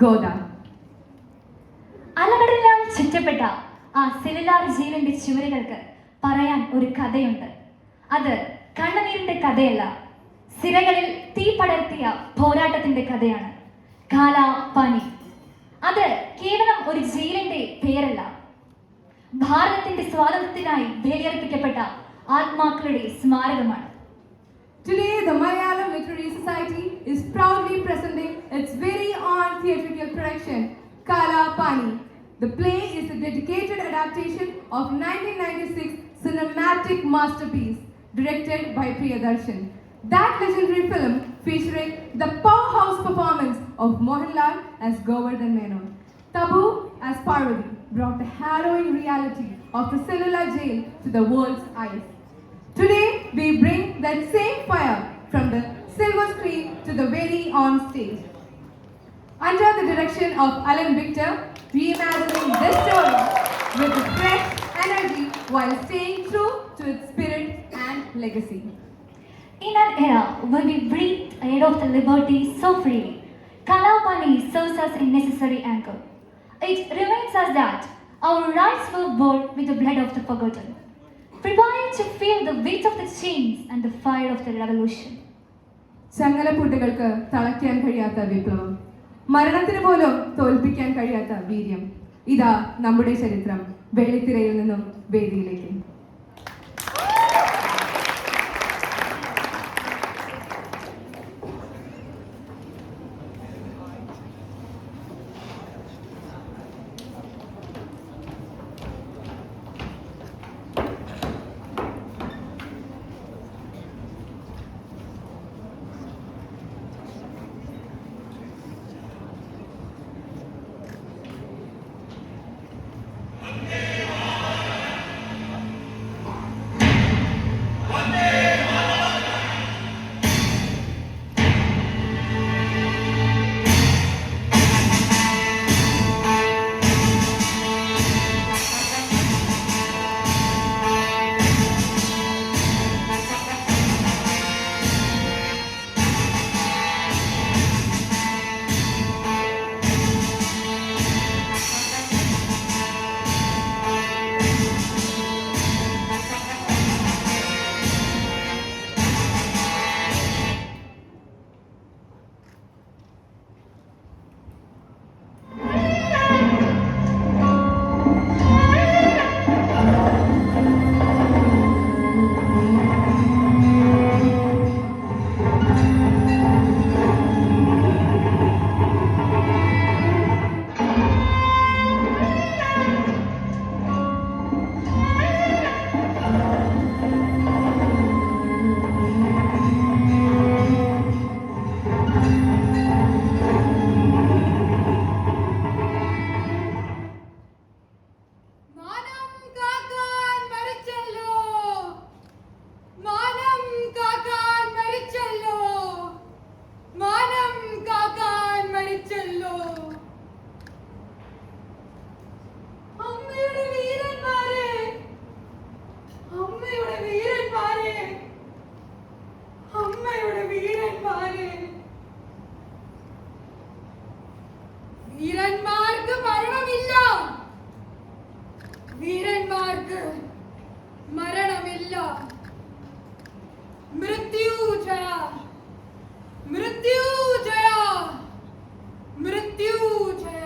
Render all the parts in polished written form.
ഗോദ. അലകടലാൽ ചുറ്റപ്പെട്ട ആ സെല്ലുലാർ ജയിലിന്റെ ചുവരുകൾക്ക് പറയാൻ ഒരു കഥയുണ്ട്. അത് കണ്ണുനീരിന്റെ കഥയല്ല, സിരകളിൽ തീ പടർത്തിയ പോരാട്ടത്തിന്റെ കഥയാണ്. കാലാപാനി. അത് കേവലം ഒരു ജയിലിന്റെ പേരല്ല, ഭാരതത്തിന്റെ സ്വാതന്ത്ര്യത്തിനായി ബലിയർപ്പിക്കപ്പെട്ട ആത്മാക്കളുടെ സ്മാരകമാണ്. Today, the Malayalam Literary Society is proudly presenting its very own theatrical production, Kalapani. The play is a dedicated adaptation of 1996 cinematic masterpiece directed by Priyadarshan. That legendary film featuring the powerhouse performance of Mohanlal as Govardhan Menon. Tabu as Parvati brought the harrowing reality of the cellular jail to the world's eyes. Today, we bring that same fire from the silver screen to the very on stage. Under the direction of Alan Victor, reimagining this story with a fresh energy while staying true to its spirit and legacy. In an era when we breathe air of the liberty so freely, Kalapani serves as a necessary anchor. It reminds us that our rights were bought with the blood of the forgotten, preparing to feel the weight of the chains and the fire of the revolution. ചങ്ങലപ്പൂട്ടുകൾക്ക് തളയ്ക്കാൻ കഴിയാത്ത വിപ്ലവം, മരണത്തിന് പോലും തോൽപ്പിക്കാൻ കഴിയാത്ത വീര്യം. ഇതാ നമ്മുടെ ചരിത്രം വെള്ളിത്തിരയിൽ നിന്നും വേദിയിലേക്ക്. വീരന്മാർക്ക് മരണമില്ല, വീരന്മാർക്ക് മരണമില്ല. മൃത്യു ജയ, മൃത്യു ജയ, മൃത്യു ജയ.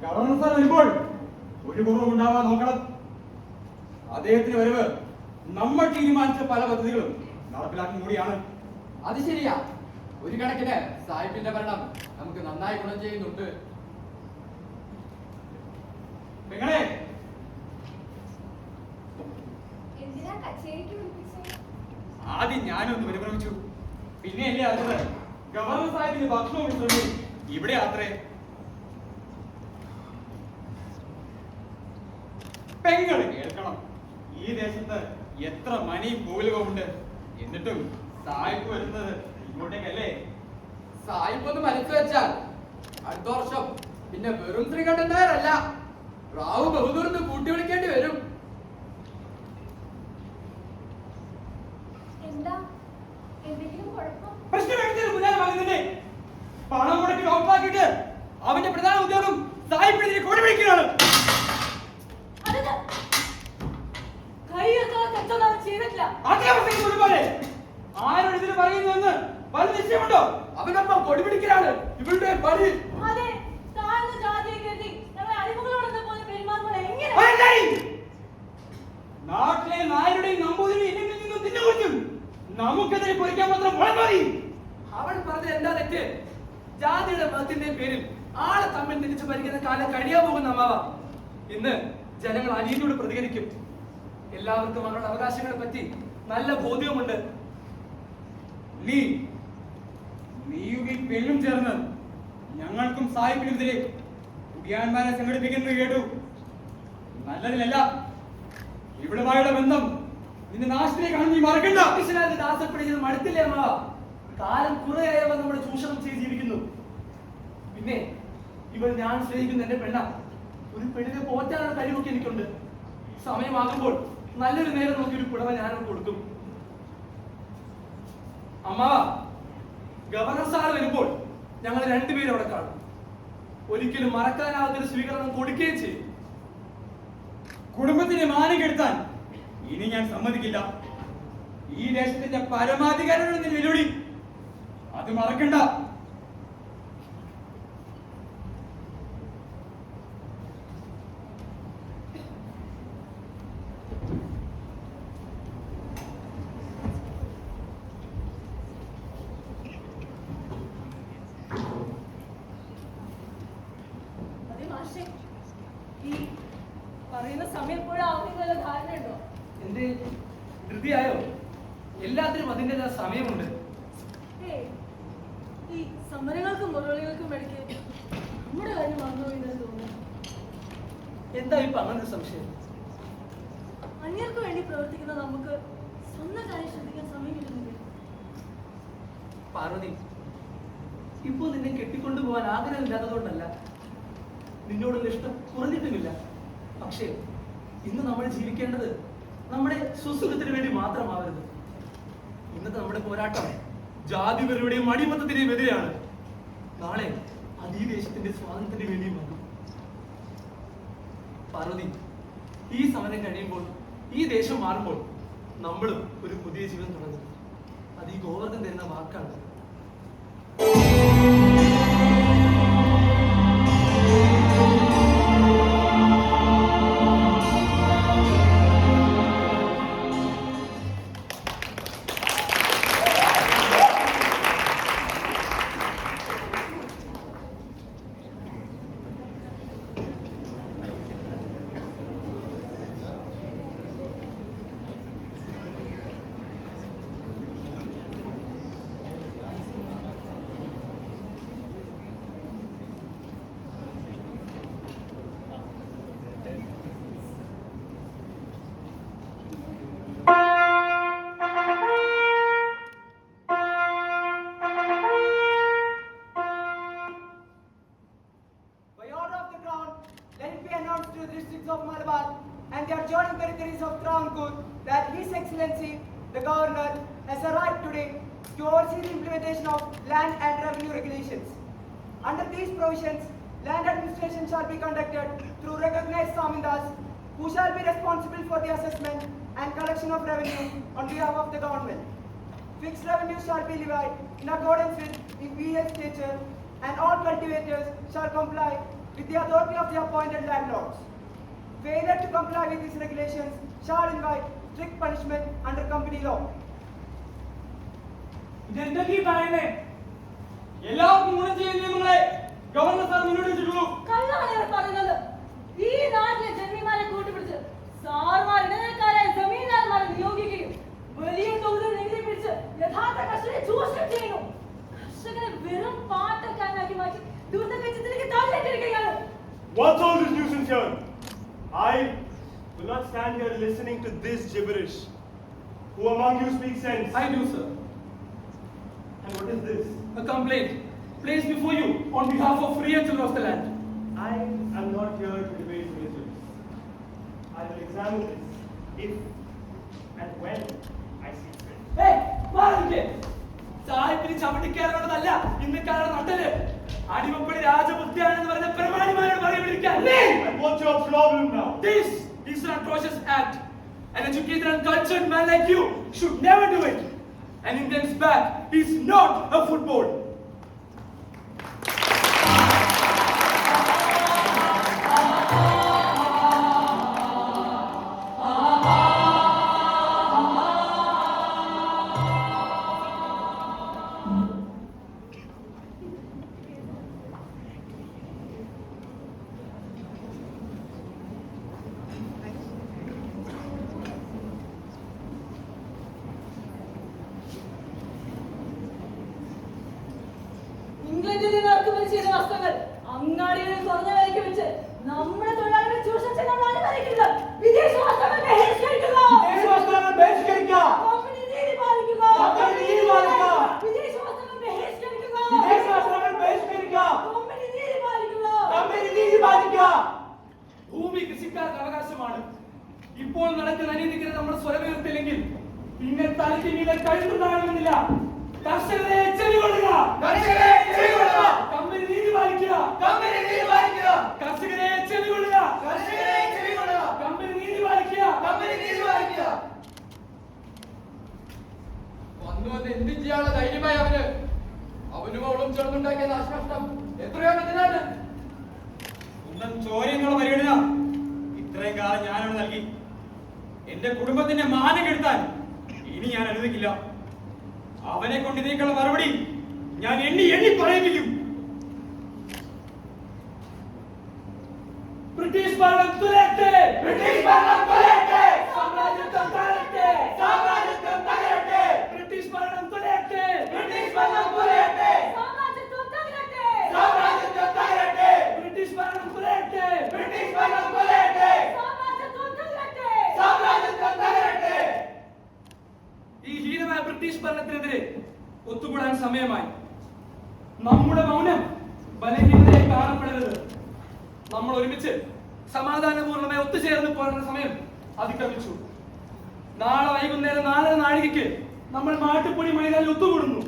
ഗവർണർ സാർ വരുമ്പോൾ ഒരു കുറവുണ്ടാവാൻ നോക്കണം. അദ്ദേഹത്തിന് വരവ് നമ്മൾ തീരുമാനിച്ച പല പദ്ധതികളും നടപ്പിലാക്കി കൂടിയാണ്. അത് ശരിയാ. ഒരു കണക്കിന് സാഹിബിന്റെ ഭരണം നമുക്ക് നന്നായി ഗുണം ചെയ്യുന്നുണ്ട്. പെങ്ങളെ, ആദ്യം ഞാനൊന്ന് പരിഭ്രമിച്ചു. പിന്നെയല്ലേ അറിഞ്ഞത് ഗവർണർ സാഹിബിന് ഭക്ഷണം കൊടുത്തു ഇവിടെ അത്രേ. പെങ്ങള് കേൾക്കണം. ഈ ദേശത്ത് എത്ര മണിയും കോവിലുകളും ഉണ്ട്. എന്നിട്ടും സായിപ്പ് വരുന്നത് ഇങ്ങോട്ടേക്കല്ലേ? സായിപ്പ് ഒന്ന് മനസ്സ് വെച്ചാൽ അടുത്ത വർഷം പിന്നെ വെറും ശ്രീകണ്ഠൻ നായരല്ല, റാവു ബഹദൂർന്ന് കൂട്ടി വിളിക്കേണ്ടി വരും. എന്താ എന്തെങ്കിലും കുഴപ്പം? പണം മുടക്കി ഉറപ്പാക്കിയിട്ട് അവന്റെ പ്രധാന ഉദ്യോഗം സായിപ്പിനെതിരെ കൊടി പിടിക്കുകയാണ്. ആരോട് ഇതിന് പറയുന്നുവെന്ന് പല നിശ്ചയമുണ്ടോ? അവനൊപ്പം കൊടി പിടിക്കലാണ് ഇവരുടെ പണി. നാട്ടിലെ നായരുടെയും നമ്പൂതിരിയും എന്നിൽ നിന്നും തിന്നുകൊടുക്കും. നമുക്കെതിരെ പൊരിക്കാൻ മാത്രം മതി. അവൻ പറഞ്ഞത് എന്താ തെറ്റ്? ജാതിയുടെ മതത്തിന്റെയും പേരിൽ ആളെ തമ്മിൽ തിരിച്ചു ഭരിക്കുന്ന കാലം കഴിയാൻ പോകുന്ന അമ്മാവ. ഇന്ന് ജനങ്ങൾ അനീതിയോട് പ്രതികരിക്കും. എല്ലാവർക്കും അവരുടെ അവകാശങ്ങളെ പറ്റി നല്ല ബോധ്യവുമുണ്ട്. നീയും ഈ പെണ്ണും ചേർന്ന് ഞങ്ങൾക്കും സായിപ്പിനെതിരെ കുടിയാന്മാരെ സംഘടിപ്പിക്കുന്നത് കേട്ടു. നല്ലതിനല്ല. ഇവിടുമായുള്ള ബന്ധം നിന്റെ നാശത്തിലേക്കാണ്. നീ മറക്കണ്ട. ദാസപ്പെടുന്നത് മടുത്തില്ലേ അമ്മാവ? കാലം കുറേയായവർ നമ്മുടെ ചൂഷണം ചെയ്ത് ജീവിക്കുന്നു. പിന്നെ ഇവൾ ഞാൻ സ്നേഹിക്കുന്ന എന്റെ പെണ്ണ. ഒരു പെണ്ണിനെ പോറ്റാനുള്ള കഴിവൊക്കെ എനിക്കുണ്ട്. സമയമാകുമ്പോൾ നല്ലൊരു നേരം നോക്കി ഒരു പുടവ ഞാനും കൊടുക്കും. അമ്മാവ, ഗവർണർ സാർ വരുമ്പോൾ ഞങ്ങൾ രണ്ടുപേരും അവിടെ കാണും. ഒരിക്കലും മറക്കാനാവാത്തൊരു സ്വീകരണം കൊടുക്കുകയും ചെയ്യും. കുടുംബത്തിനെ മാനം കെടുത്താൻ ഇനി ഞാൻ സമ്മതിക്കില്ല. ഈ ദേശത്തിന്റെ പരമാധികാരിയുടെ വെല്ലുവിളി അത് മറക്കണ്ട. ഈ പറയുന്ന സമയം എപ്പോഴും ആവുന്ന വല്ല ധാരണയുണ്ടോ? എന്റെ ധൃതിയായോ? എല്ലാത്തിനും അതിൻ്റെതായ സമയമുണ്ട്. ഈ സമരങ്ങൾക്കും മുറവിളികൾക്കും ഇടയ്ക്ക് നമ്മുടെ കാര്യം മറന്നു പോയെന്ന് തോന്നുന്നു. എന്താ ഇപ്പൊ അങ്ങനെ സംശയം? അന്യർക്ക് വേണ്ടി പ്രവർത്തിക്കുന്ന നമുക്ക് സ്വന്തം കാര്യം ശ്രദ്ധിക്കാൻ സമയം കിട്ടുന്നില്ല. പാർവതി, ഇപ്പൊ നിന്നെ കെട്ടിക്കൊണ്ടുപോകാൻ ആഗ്രഹമില്ലാത്തതുകൊണ്ടല്ല, നിന്നോടുള്ള ഇഷ്ടം കുറഞ്ഞിട്ടുമില്ല. പക്ഷേ ഇന്ന് നമ്മൾ ജീവിക്കേണ്ടത് നമ്മുടെ സുസുഖത്തിന് വേണ്ടി മാത്രമാവരുത്. ഇന്നത്തെ നമ്മുടെ പോരാട്ടം ജാതി വെറിയുടെയും അടിമത്തത്തിന്റെയും എതിരെയാണ്. നാളെ അത് ഈ ദേശത്തിന്റെ സ്വാതന്ത്ര്യത്തിന് വേണ്ടിയുമാകും. പാർവതി, ഈ സമരം കഴിയുമ്പോൾ, ഈ ദേശം മാറുമ്പോൾ നമ്മളും ഒരു പുതിയ ജീവിതം തുടങ്ങും. അത് ഈ ഗോവർദ്ധൻ തരുന്ന വാക്കാണ്. To the districts of Malabar and the adjoining territories of Travancore that His Excellency the Governor has a right today to oversee the implementation of land and revenue regulations. Under these provisions, land administration shall be conducted through recognized Samindas who shall be responsible for the assessment and collection of revenue on behalf of the government. Fixed revenue shall be levied in accordance with the VS stature and all cultivators shall comply with the authority of the appointed landlords. Failure to comply with these regulations shall invite strict punishment under company law. ഇതെന്തൊക്കെ പറയുന്നേ? എല്ലാവർക്കും ഗുണം ചെയ്യുന്ന നിയമങ്ങളെ governor sir മുന്നോട്ട് വെച്ചിട്ടുള്ളൂ. കള്ളമാണ് പറയുന്നത്. ഈ നാട്ടിലെ ജന്മിമാരെ കൂട്ടിപ്പിടിച്ച് സാർമാർ ഇടനിലക്കാരായ ജമീന്ദാർമാരെ നിയോഗിക്കുകയും വലിയ തോതിൽ നികുതി പിടിച്ച് യഥാർത്ഥ കർഷകരെ ചൂഷണം ചെയ്യുന്നു. കർഷകരെ വെറും പാട്ടക്കാരനാക്കി മാറ്റി ദുരിതക്കച്ചത്തിലേക്ക് തള്ളിയിട്ടിരിക്കുകയാണ്. What's all this nuisance here? I, Do not stand here listening to this gibberish. Who among you speaks sense? I do, sir. And what is this? A complaint placed before you on behalf of free and children of the land. I am not here to debate religions. I will examine this if and when I see fit. Hey, മാറിക്കേ. സാഹിബിന് ചവിട്ടിക്കയറുന്നതല്ല ഇന്ത്യക്കാരുടെ നട്ടല്. അടിമപ്പണി രാജബുദ്ധിയാണെന്ന് പറഞ്ഞ പ്രമാണിമാരോട് പറയപ്പെടിക്കാൻ. And what's your problem now? This is an atrocious act. An educated and cultured man like you should never do it. An Indian's back is not a football. ഇംഗ്ലണ്ടിൽ നിന്ന് ഇറക്കുമതി ചെയ്ത വസ്ത്രങ്ങൾ അങ്ങാടികളിൽ തുറന്ന വിലയ്ക്ക് വെച്ച് നമ്മുടെ തൊഴിലാളികളെ ചൂഷണം ചെയ്യാൻ നമ്മൾ അനുവദിക്കില്ല. വിദേശ വസ്ത്രങ്ങൾ ബഹിഷ്കരിക്കുക. വിദേശ വസ്ത്രങ്ങൾ ബഹിഷ്കരിക്കുക. കമ്പനി നീതി പാലിക്കുക. കമ്പനി നീതി പാലിക്കുക. വിദേശ വസ്ത്രങ്ങൾ ബഹിഷ്കരിക്കുക. വിദേശ വസ്ത്രങ്ങൾ ബഹിഷ്കരിക്കുക. കമ്പനി നീതി പാലിക്കുക. കമ്പനി നീതി പാലിക്കുക. ഭൂമി കൃഷിക്കാർക്ക് അവകാശമാണ്. ഇപ്പോൾ നടക്കുന്ന അനീതിക്ക് നമ്മൾ സ്വരമുയർത്തില്ലെങ്കിൽ പിന്നെ തലയ്ക്ക് മീതെ കഴുത്തുണ്ടാകണമെന്നില്ല. കർഷകരെ ചെവികൊള്ളുക. കർഷകരെ ചെവികൊള്ളുക. കമ്പനി നീതി പാലിക്കുക. കമ്പനി നീതി പാലിക്കുക. കർഷകരെ ചെവികൊള്ളുക. കർഷകരെ ചെവികൊള്ളുക. കമ്പനി നീതി പാലിക്കുക. കമ്പനി നീതി പാലിക്കുക. വന്ന് എന്ത് ചെയ്യാനുള്ള ധൈര്യമായി അവനും അവളും ചേർന്നുണ്ടാക്കിയ നാശനഷ്ടം എത്രയോ ഇതിനാണ്. സ്വന്തം ചോരയെന്നുള്ള പരിഗണന ഇത്രയും കാലം ഞാനവിടെ നൽകി. എന്റെ കുടുംബത്തിന്റെ മാനം കെടുത്താൻ ഇനി ഞാൻ അനുവദിക്കില്ല. അവനെ കൊണ്ട് ഇതിനേക്കുള്ള മറുപടി ഞാൻ എണ്ണി എണ്ണി പറയിപ്പിക്കും. ബ്രിട്ടീഷ് ഭരണം തുലയട്ടെ. ബ്രിട്ടീഷ് ഭരണം തുലയട്ടെ. സാമ്രാജ്യത്വം തകരട്ടെ. സാമ്രാജ്യത്വം തകരട്ടെ. ബ്രിട്ടീഷ് ഭരണം തുലയട്ടെ. ബ്രിട്ടീഷ് ഭരണം തുലയട്ടെ. സാമ്രാജ്യത്വം തകരട്ടെ. സാമ്രാജ്യത്വം തകരട്ടെ. ബ്രിട്ടീഷ് ഭരണം തുലയട്ടെ. ബ്രിട്ടീഷ് ഭരണം തുലയട്ടെ. സാമ്രാജ്യത്വം തകരട്ടെ. സാമ്രാജ്യത്വം തകരട്ടെ. ഈ ഹീനമായ ബ്രിട്ടീഷ് ഭരണത്തിനെതിരെ ഒത്തുകൂടാൻ സമയമായി. നമ്മുടെ മൗനം ബലഹീനതയായി കാണപ്പെടരുത്. നമ്മൾ ഒരുമിച്ച് സമാധാനപൂർണ്ണമായി ഒത്തുചേർന്ന് പോരുന്ന സമയം അതിക്രമിച്ചു. നാളെ വൈകുന്നേരം 4:30 നാഴികയ്ക്ക് നമ്മൾ മാട്ടുപ്പൊടി മൈതാനിൽ ഒത്തുകൂടുന്നു.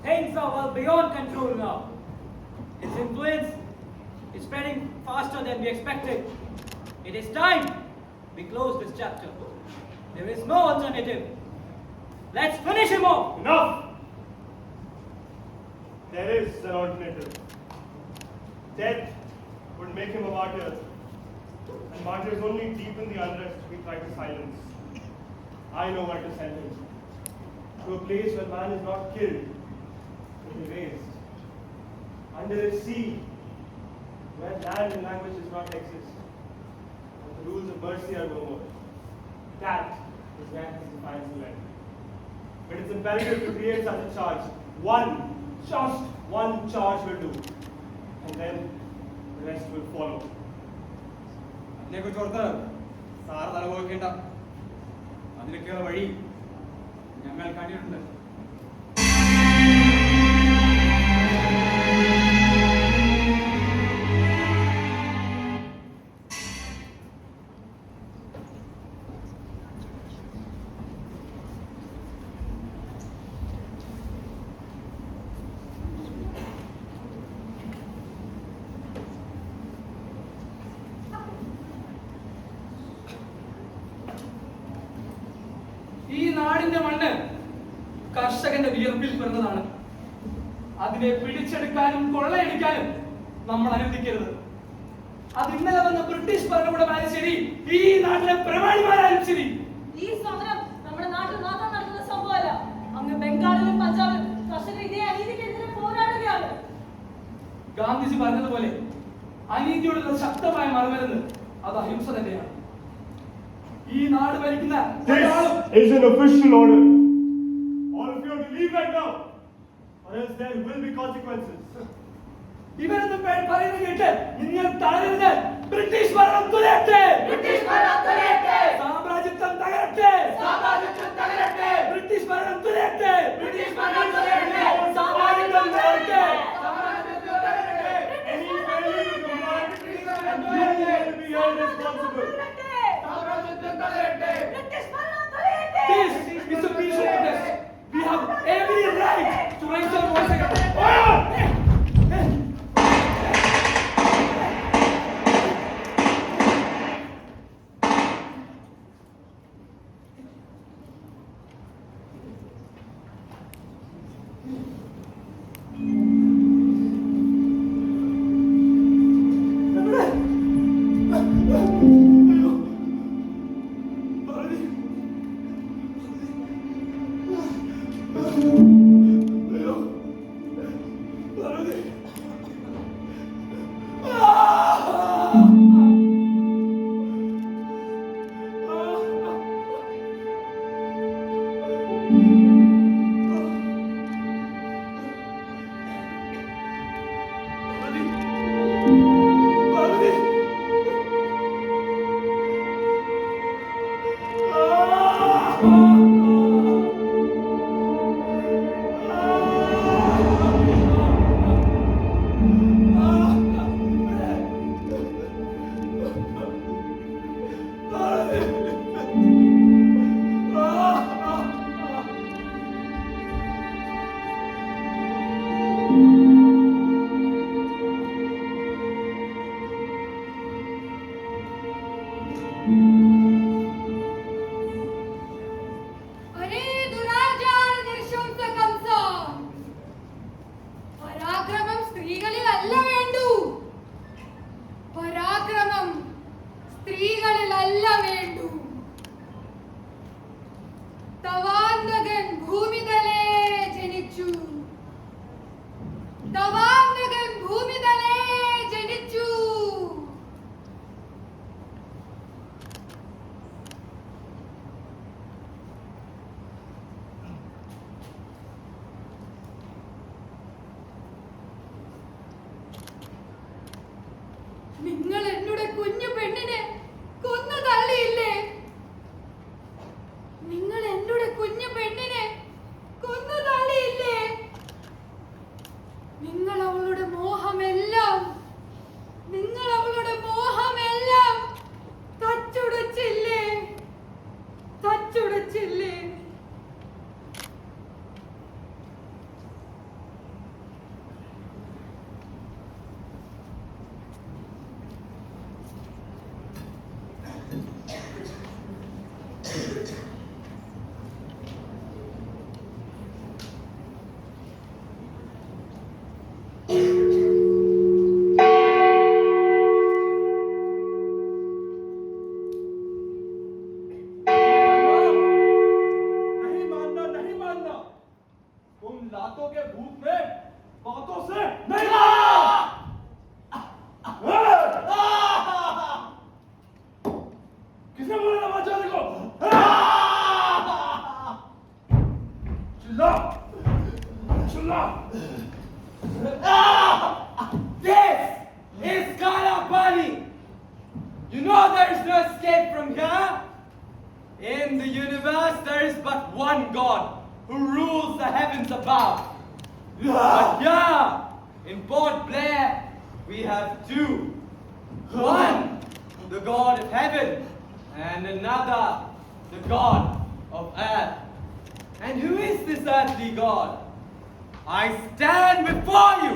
Things are well beyond control now. Its influence is spreading faster than we expected. It is time we close this chapter. There is no alternative. Let's finish him off. Enough! There is an alternative. Death would make him a martyr. And martyrs only deepen the unrest we try to silence. I know where to send him. To a place where man is not killed, but erased. Under a sea, where land and language does not exist. And the rules of mercy are no more. That is where he finds the land. But it's imperative to create such a charge. Just one charge will do. And then the rest will follow. അതിനെക്കുറിച്ച് ഓർത്ത് sir തലപോക്കേണ്ട. അതിനൊക്കെയുള്ള വഴി ഞങ്ങൾ കണ്ടിട്ടുണ്ട്. ഈ നാടിന്റെ മണ്ണ് കർഷകന്റെ വിയർപ്പിൽ പിറന്നതാണ്. അതിനെ പിടിച്ചെടുക്കാനും കൊള്ളയടിക്കാനും നമ്മൾ അനുവദിക്കരുത്. അത് ഇന്നലെ വന്ന ബ്രിട്ടീഷ് ഭരണകൂടമായാലും ശരി, ഈ നാട്ടിലെ പ്രമാണിമാരായാലും ശരി. ഈ സമരം നമ്മുടെ നാട്ടിൽ മാത്രം നടക്കുന്ന സംഭവമല്ല. അങ്ങ് ബംഗാളിലും പഞ്ചാബിലും കർഷകർ ഇതേ അനീതിക്കെതിരെ പോരാടുകയാണ്. ഗാന്ധിജി പറഞ്ഞതുപോലെ അനീതിയോടുള്ള ശക്തമായ മറുമരുന്ന് അത് അഹിംസ തന്നെയാണ്. ഈ നാട് ഭരിക്കുന്ന This is an official order. All of you have to leave right now, or else there will be consequences. ഇവരൊന്നും പറയുന്നത് കേട്ട് നിങ്ങൾ തളരരുത്. ബ്രിട്ടീഷ് ഭരണം തുലയട്ടെ. സാമ്രാജ്യത്വം തകരട്ടെ. ബ്രിട്ടീഷ് ഭരണം തുലയട്ടെ. സാമ്രാജ്യത്വം തകരട്ടെ. Any failure to comply will be held responsible. This is a peaceful protest. We have every right to raise our voice against. अरे ദുരാചാര നിശംസകംസ, പരാക്രമം സ്ത്രീകളിലല്ല വേണ്ടു. പരാക്രമം സ്ത്രീകളിലല്ല വേണ്ടു. തവാന്തകൻ ഭൂമിതലേ ജനിച്ചു. തവാന്തകൻ ഭൂമിതലേ ജനിച്ചു. നിങ്ങൾ എന്നുടെ കുഞ്ഞു പെണ്ണിനെ കൊന്നു തള്ളിയില്ലേ? നിങ്ങൾ എന്നുടെ കുഞ്ഞു പെണ്ണിനെ കൊന്നു തള്ളിയില്ലേ? നിങ്ങൾ അവളുടെ മോഹമെല്ലാം തച്ചുടച്ചില്ലേ? തച്ചുടച്ചില്ലേ? नहीं मानना। तुम लातों के भूत में बातों से नहीं किसने बोला नवाचार को? चिल्ला चिल्ला। This is Kala Pani. You know there is no escape from here. In the universe there is but one God who rules the heavens above. But here in Port Blair we have two. One, the God of heaven, and another, the God of earth. And who is this earthly God? I stand before you,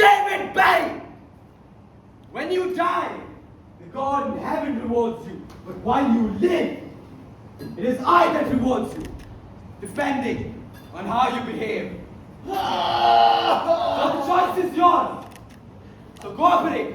David Bay. When you die, the God in heaven rewards you. But while you live, it is I that rewards you, depending on how you behave. So the choice is yours. So cooperate.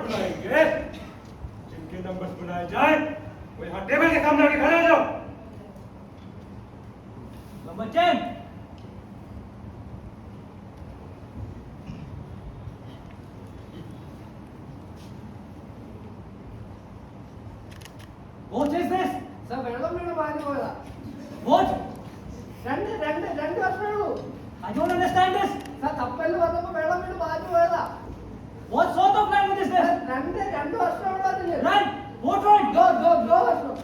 बनाएंगे, जिनके number बनाए जाए वो यहाँ table के सामने आके खड़े हो जाओ। Number 10. What is this? Sir വെള്ളം വീണ് മാഞ്ഞു പോയതാ. What? രണ്ട് വർഷമേ ഉള്ളൂ. I don't understand this. Sir കപ്പലിൽ വന്നപ്പോ വെള്ളം വീണ് മാഞ്ഞു പോയതാ. What sort of language is this? രണ്ട് വർഷമേ ഉള്ളൂ അതില്. Run! What run? Go വർഷം.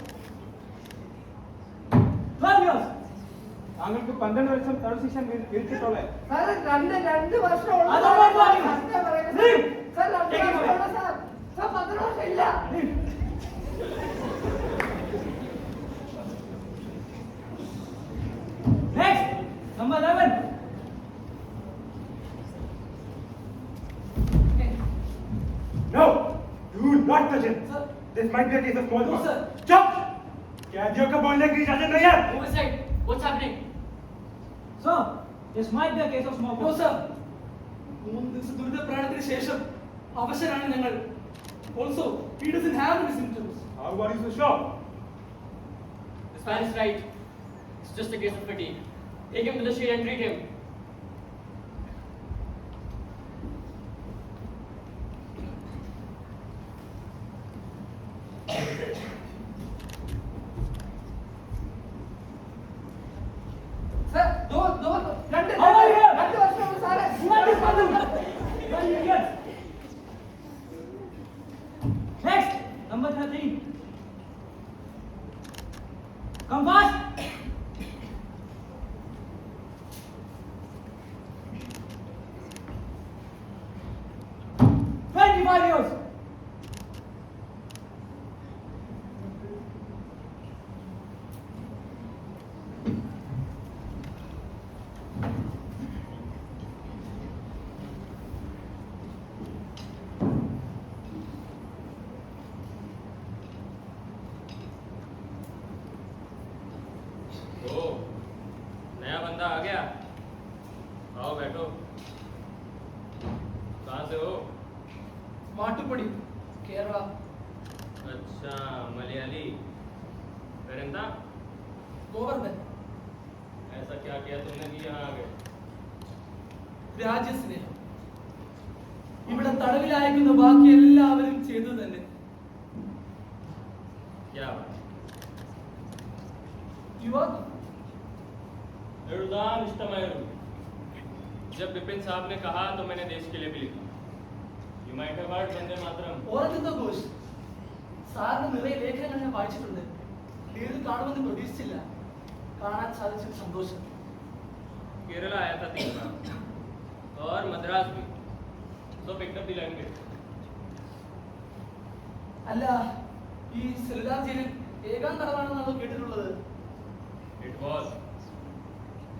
12 years. താങ്കൾക്ക് 12 വർഷം തടവ് ശിക്ഷ വിധിച്ചിട്ടുള്ളേ. സാർ രണ്ട് വർഷം ഉള്ളൂ. അതൊന്നും പറയൂ. Leave. സാർ 2 വർഷം ഉള്ളൂ സാർ. സാർ 10 വർഷം ഇല്ല. Next. Number 11. No, do not touch him. Sir. This might be a case of smallpox. No, sir. चुप! कैदियों को बोलने की इजाजत नहीं है। Homicide. What's happening? Sir, this might be a case of no smallpox. Sir, 3 ദിവസം ദുരിത പ്രയാണത്തിന് ശേഷം അവശരാണ് ഞങ്ങൾ. Also he doesn't have any symptoms. How are you so sure? This man is right. It's just a case of fatigue. Take him to the shade and treat him. Sir രണ്ട് How are you? വർഷം ഉള്ളൂ സാറേ. What is happening? You idiots. Next. Number 13. Come fast. years. ओ, नया बंदा आ गया। आओ बैठो। कहाँ से हो? മാട്ടുപ്പൊടി കേരള अच्छा, मलयाली। वेरेंदा, ഗോവർദ്ധൻ ऐसा क्या किया तुमने कि यहाँ आ गए? രാജ്യസ്നേഹം ഇവിടെ തടവിലായിരിക്കുന്ന ബാക്കി എല്ലാവരും ചെയ്തു തന്നെ क्या बात? യുവാക്കൾ एഴുതാം ഇഷ്ടമായിരുന്നു. जब बिपिन साहब ने कहा तो मैंने देश के लिए भी लिखा। You might have heard Vande Mataram. ഓർക്കുന്ന ഘോഷ് സാറിന് നിറയെ ലേഖനങ്ങൾ ഞാൻ വായിച്ചിട്ടുണ്ട്. നേരിൽ കാണുമെന്ന് പ്രതീക്ഷിച്ചില്ല. കാണാൻ സാധിച്ചൊരു സന്തോഷം. केरला आया था 3 बार और मद्रास भी। So picked up the language। അല്ല ഈ സെൽദാർ ജയിലിൽ ഏകാം തടവാണെന്നാണോ കേട്ടിട്ടുള്ളത്? It was।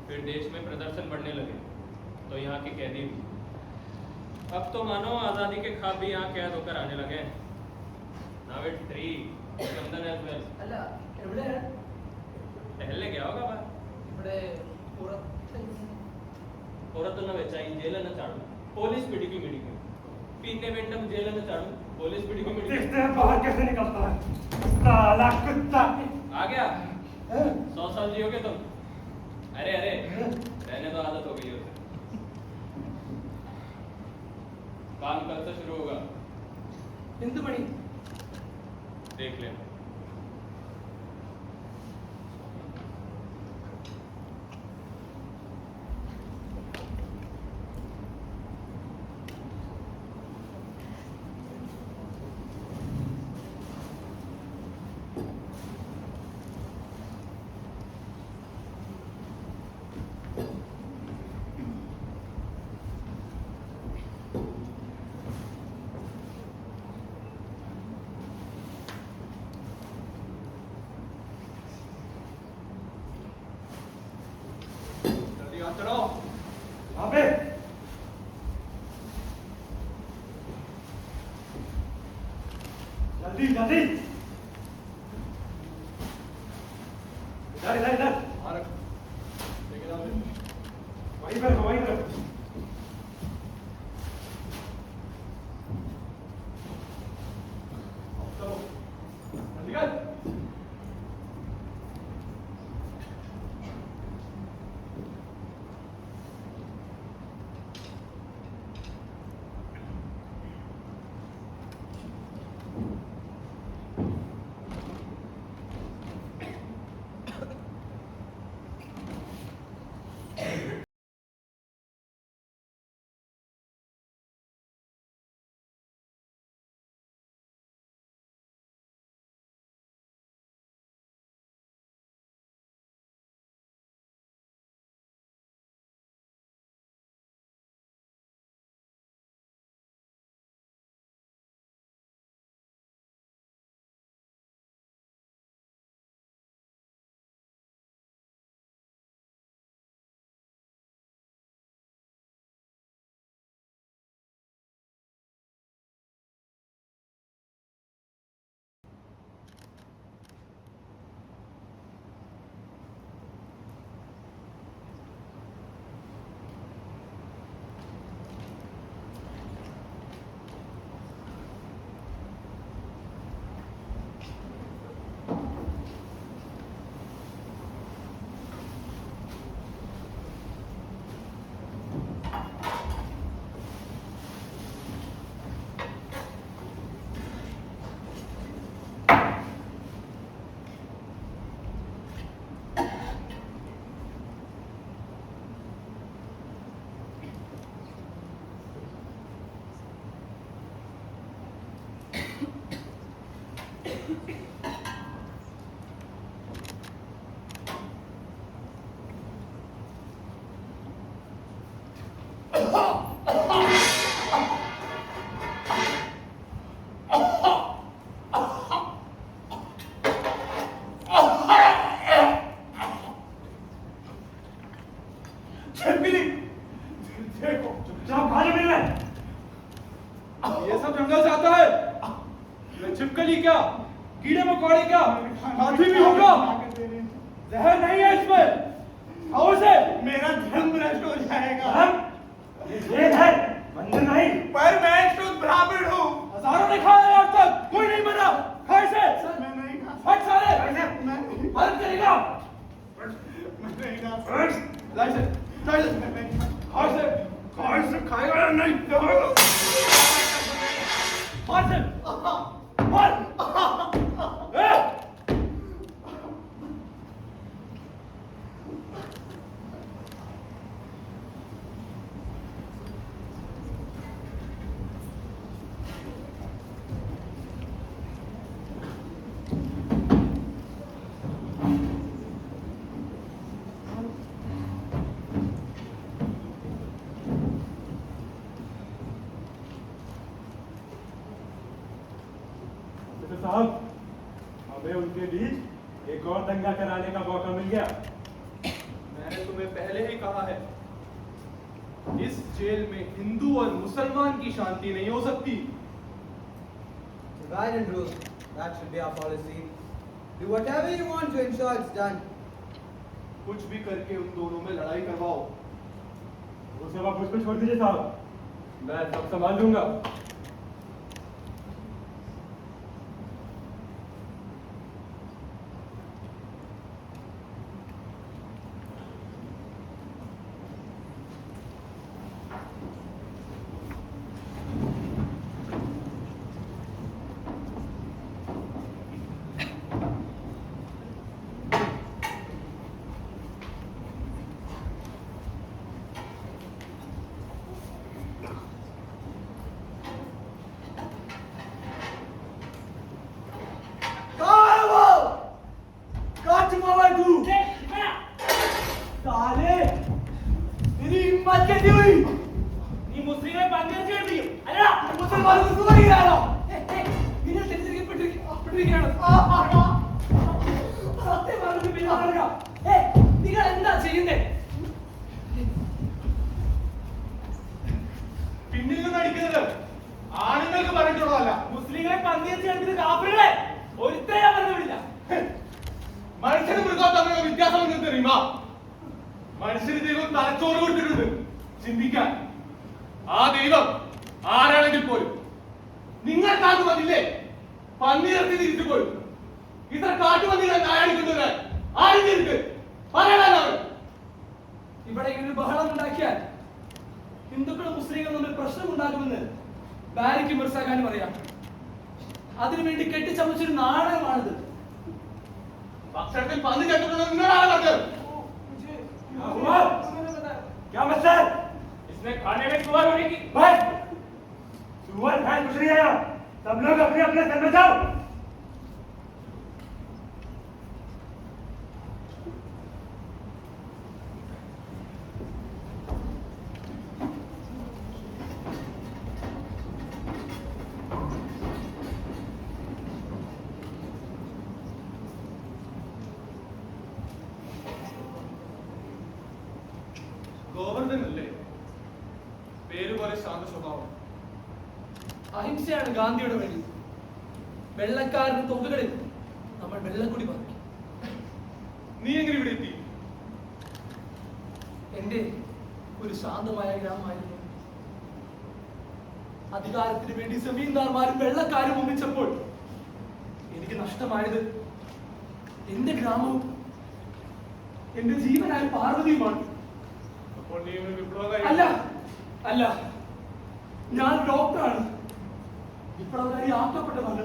फिर देश में प्रदर्शन बढ़ने लगे तो यहाँ के कैदी भी। अब तो मानो आज़ादी के ख्वाब भी यहाँ कैद होकर आने लगे। Now it's free London as well। അല്ല എവിടെയാണ്? टहलने गया होगा बाहर। ഇവിടെ പുറത്ത് പുറത്തുനിന്ന് വെച്ചാൽ ഈ ജയിലെന്ന് ചാടും പോലീസ് പിടിക്കും പിന്നെ വീണ്ടും ജയിലെന്ന് ചാടും പോലീസ് പിടിക്കും देखते हैं बाहर कैसे निकलता है साला कुत्ता। आ गया 100 साल जियोगे तुम। अरे रहने तो आदत हो गई है उसे। काम कल से शुरू होगा എന്ത് പണി? देख लेना। जल्दी हाथ चढ़ाओ वहां पे। जल्दी जल्दी इधर इधर वहाँ रख। लेके जाओ उसे। वहीं पर वहीं पर। छिपकली क्या, कीड़े मकोड़े क्या, हाथी भी होगा। जहर नहीं है इसमें। खाओ इसे। मेरा धर्म भ्रष्ट हो जाएगा। ये जेल है, मंदिर नहीं। पर मैं शुद्ध ब्राह्मण हूँ। हजारों ने खाया है आज तक, कोई नहीं मरा। खा इसे। सर मैं नहीं खा हट साले। मैं मदद करेगा। नहीं खा ला इसे, ला इसे। खा इसे। खा इसे, खाएगा या नहीं? मार इसे। मार। ए! साहब, हमें उनके बीच एक और दंगा कराने का मौका मिल गया। मैंने तुम्हें पहले ही कहा है, इस जेल में हिंदू और मुसलमान की शांति नहीं हो सकती। Divide and rule. That should be our policy. Do whatever you want to ensure it's done. कुछ भी करके उन दोनों में लड़ाई करवाओ। वो सब आप मुझ पर छोड़ दीजिए साहब, मैं सब संभाल लूंगा। പിന്നിൽ നിന്ന് അടിക്കുന്നത് ആണുങ്ങൾക്ക് പറഞ്ഞിട്ടുള്ളതല്ല. മുസ്ലിങ്ങളെ പന്നിയെ ചേർത്തിട്ട് കാപ്പികളെ ഒരുത്തരെ ഞാൻ പറഞ്ഞു വിടില്ല. മനുഷ്യനും മൃഗവും തമ്മിലുള്ള വ്യത്യാസം നിങ്ങൾക്ക് അറിയുമോ? മനുഷ്യന് ദൈവം തലച്ചോറ് കൊടുത്തിട്ടുണ്ട് ചിന്തിക്കാൻ. ആ ദൈവം ആരാണെങ്കിൽ പോലും നിങ്ങൾക്കാർക്കും അതില്ലേ? പന്നി ഇറത്തി തിരിച്ചു പോയി. ഇത്ര കാട്ടുപന്നികളെ നായാടിക്കൊണ്ടുവരാൻ ആരും തിരിച്ച് പറയാനാണ്. ഇവിടെ ഇങ്ങനെ ഒരു ബഹളം ഉണ്ടാക്കിയാൽ ഹിന്ദുക്കളും മുസ്ലിങ്ങളും തമ്മിൽ പ്രശ്നം ഉണ്ടാകുമെന്ന് ബാരിക്കും മിർസാഖാനും അറിയാം. അതിനുവേണ്ടി കെട്ടിച്ചമച്ചൊരു നാടകമാണിത്. ഭക്ഷണത്തിൽ പന്നി ചേർത്തിട്ടുള്ളത് നിങ്ങളാണ് പറഞ്ഞത്. क्या मतलब? इसने खाने में सुअर होने की बस सुअर है कुछ नहीं आया. सब लोग अपने अपने घर में जाओ. ഗോവർദ്ധനല്ലേ പേര് പോലെ ശാന്ത സ്വഭാവം. അഹിംസയാണ് ഗാന്ധിയുടെ വഴി. വെള്ളക്കാരുടെ തൊകുകളിൽ നമ്മൾ വെള്ളക്കുടി പറക്കി. നീ എങ്ങനെ ഇവിടെ എത്തി? എന്റെ ഒരു ശാന്തമായ ഗ്രാമമായിരുന്നു. അധികാരത്തിന് വേണ്ടി ജമീന്ദാർമാരും വെള്ളക്കാരും ഒന്നിച്ചപ്പോൾ എനിക്ക് നഷ്ടമായത് എന്റെ ഗ്രാമവും എന്റെ ജീവനായ പാർവതിയുമാണ്. അപ്പോൾ നീ ഒരു വിപ്ലവകാരി അല്ല അല്ല, ഞാൻ ഡോക്ടറാണ്. വിപ്ലവകാരി ആക്കപ്പെട്ടതാണ്.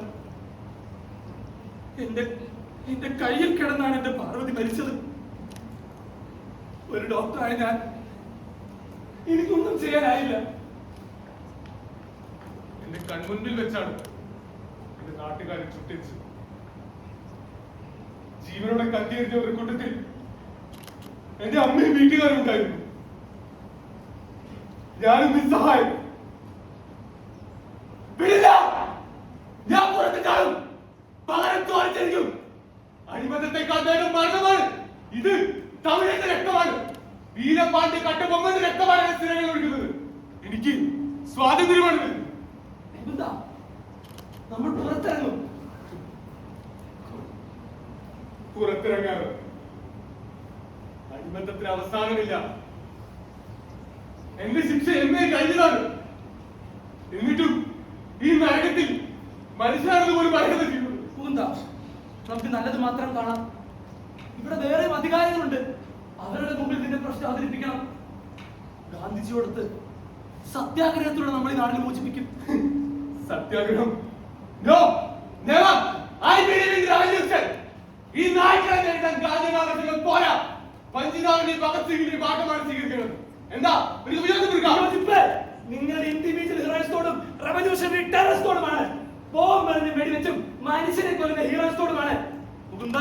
എന്റെ കയ്യിൽ കിടന്നാണ് എന്റെ പാർവതി മരിച്ചത്. ഒരു ഡോക്ടറായ ഞാൻ എനിക്കൊന്നും ചെയ്യാനായില്ല. എന്റെ കൺമുൻപിൽ വെച്ചാണ് എന്റെ നാട്ടുകാരെ ചുട്ടിച്ച് ജീവനോടെ കത്തിയെറിഞ്ഞ ഒരു കൂട്ടത്തിൽ എന്റെ അമ്മയും വീട്ടുകാരും ഉണ്ടായിരുന്നു. ഞാനും നിസ്സഹായം. വിടില്ല, ഞാൻ പുറത്ത് കാണും, പകരം തോൽച്ചിരിക്കും. അടിമത്തത്തെക്കാൾ വേഗം മരണമാണ് ഇത്. തമിഴന്റെ രക്തമാണ്. വീരപാണ്ഡ്യ കട്ടബൊമ്മന്റെ രക്തമാണ് എന്റെ സ്ഥിരങ്ങൾ ഒഴുകുന്നത്. എനിക്ക് സ്വാതന്ത്ര്യമാണ്. നമ്മൾ പുറത്തിറങ്ങും. പുറത്തിറങ്ങാറ്. അടിമത്തത്തിന് അവസാനമില്ല. എന്റെ ശിക്ഷ എന്നേ കഴിഞ്ഞതാണ്. എന്നിട്ടും ഈ നരകത്തിൽ മനുഷ്യരാണെന്ന് പോലും പറയുന്നത് ചെയ്യുന്നു. പൂന്താ, നമുക്ക് നല്ലത് മാത്രം കാണാം. ഇവിടെ വേറെ അധികാരികളുണ്ട്. അവരുടെ മുമ്പിൽ നിന്റെ പ്രശ്നം അവതരിപ്പിക്കണം. ഗാന്ധിജിയോടത്ത് സത്യാഗ്രഹത്തിലൂടെ നമ്മൾ ഈ നാടിനെ മോചിപ്പിക്കും. സത്യാഗ്രഹം? No, never. I believe in revolution. ഈ നായ്ക്കളെ നേരിടാൻ ഗാന്ധിമാർഗങ്ങൾ പോരാ. പഞ്ചിതാവിന്റെ ഭഗത് സിംഗിന്റെ ഭാഗമാണ് സ്വീകരിക്കുന്നത്. എന്താ ഒരു യോജിപ്പ് നിങ്ങളുടെ ഇൻഡിവിജ്വൽ ഹീറോയിസത്തോടും റവല്യൂഷണറി ടെററിസ്റ്റോടുമാണ്. ബോംബ് എറിഞ്ഞ് വെടിവെച്ചും മനുഷ്യനെ കൊല്ലുന്ന ഹീറോയിസത്തോടുമാണ്. മുകുന്ദ,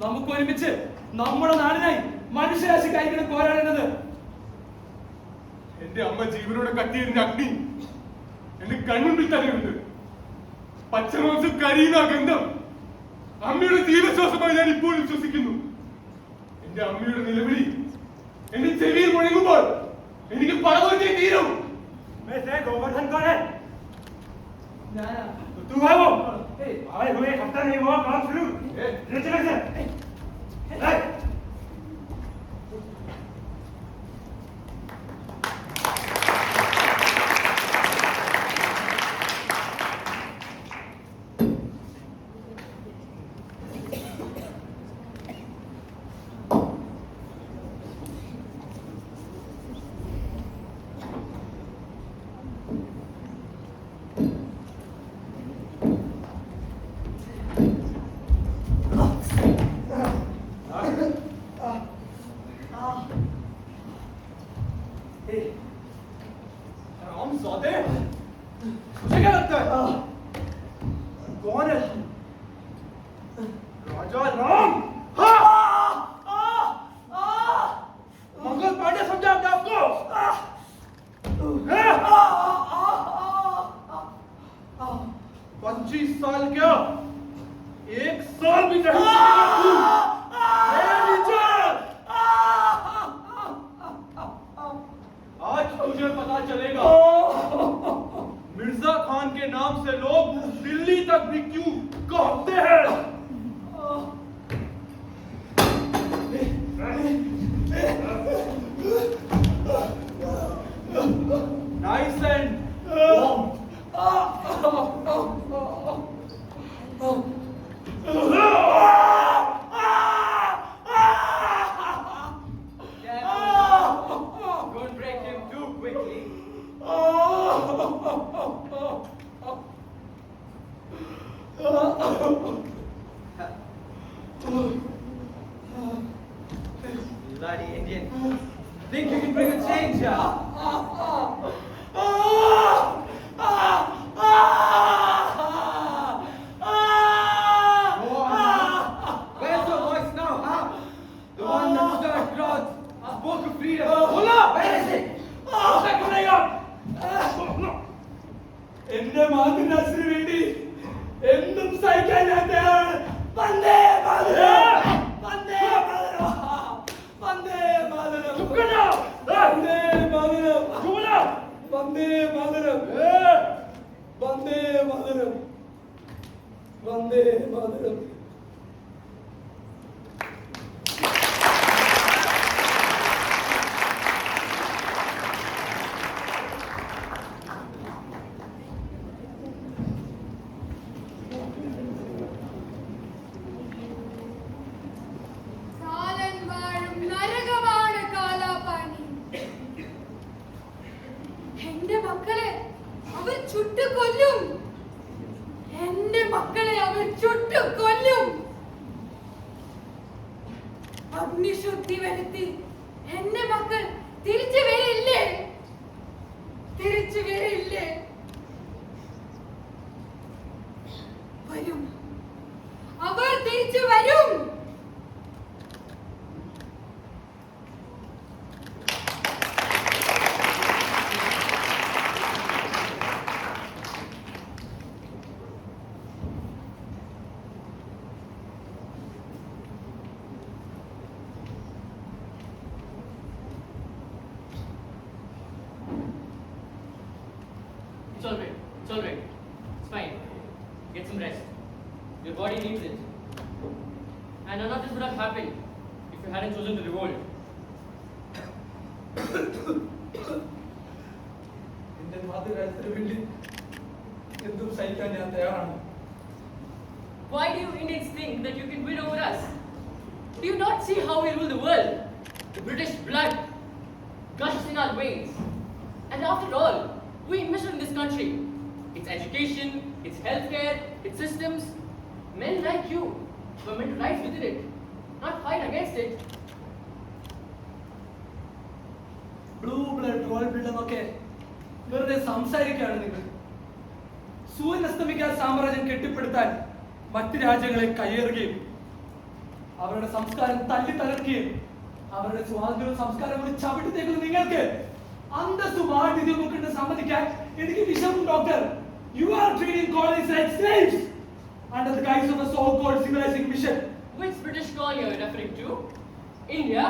നമുക്ക് ഒരുമിച്ച് നമ്മുടെ നാടിനായി മനുഷ്യരാശിക്കായിരിക്കണം പോരാടുന്നത്. എന്റെ അമ്മ ജീവനോടെ കത്തിയിരുന്ന അഗ്നി എന്റെ കൺമുമ്പിൽ തന്നെയുണ്ട്. പച്ചമാംസം കരിയുന്ന ഗന്ധം അമ്മയുടെ ജീവശ്വാസമായി ഞാൻ ഇപ്പോഴും ശ്വസിക്കുന്നു. എന്റെ അമ്മയുടെ നിലവിളി എന്റെ ചെവിയിൽ മുഴങ്ങുമ്പോൾ എനിക്ക് പടവച്ചേ തീരും. गोवर्धन कौन है? ഞാനാ. तू है वो? आए हुए हफ्ता नहीं हुआ, काम शुरू. चले से. कौन है? राजा राम. मंगल पांडे समझा अपने आपको? 25 साल क्या, 1 साल भी नहीं. आज तुझे पता चलेगा मिर्जा खान के नाम से लोग दिल्ली तक भी क्यों कहते हैं. Nice and Don't break him too quickly. Bloody Indian. Think you can bring a change here? Go on. Where's your voice now, huh? The one that stirred crowds, spoke of freedom. Where is it? എന്റെ മാതൃരാഷ്ട്രീയ വേണ്ടി എന്തും സഹിക്കാൻ ഞാൻ തയ്യാറാണ്. വന്ദേ മാതരം, വന്ദേ മാതരം, വന്ദേ മാതരം, വന്ദേ മാതരം, വന്ദേ മാതരം, വന്ദേ മാതരം, വന്ദേ മാതരം. കാലൻ വാഴും നരകമാണ് കാലാപാനി. എന്റെ മക്കളെ അവർ ചുട്ടുകൊല്ലും. എന്റെ മക്കളെ അവർ ചുട്ടുകൊല്ലും. അഗ്നിശുദ്ധി വരുത്തി എന്റെ മക്കൾ തിരിച്ചു വരില്ലേ? തിരിച്ചു വരില്ലേ? വരും, അവർ തിരിച്ചു വരും. It's all right. It's all right. It's fine. Get some rest. Your body needs it. And none of this would have happened if you hadn't chosen to revolt. എന്റെ മാതൃരാജ്യത്തിന് വേണ്ടി എന്തും സഹിക്കാൻ ഞാൻ തയ്യാറാണ്. Why do you Indians think that you can win over us? Do you not see how we rule the world? The British blood gushes in our veins. And after all, we invested in this country. Its education, its healthcare, its systems. Men like you were meant to rise within it, not fight against it. Blue blood royal blood എന്നൊക്കെ വെറുതെ സംസാരിക്കുകയാണ് നിങ്ങൾ. സൂര്യൻ അസ്തമിക്കാൻ സാമ്രാജ്യം കെട്ടിപ്പടുത്താൻ മറ്റ് രാജ്യങ്ങളെ കയ്യേറുകയും അവരുടെ സംസ്കാരം തല്ലി തകർക്കുകയും അവരുടെ സ്വാതന്ത്ര്യവും സംസ്കാരവും ഒരു ചവിട്ടിത്തേക്കുന്ന നിങ്ങൾക്ക് അന്തസ്സും ആഠ്യതയും ഒക്കെ ഉണ്ട് സമ്മതിക്കാൻ എനിക്ക് വിഷമം doctor. You are treating colonies like slaves under the guise of a so-called civilizing mission. Which British colony are you referring to? India?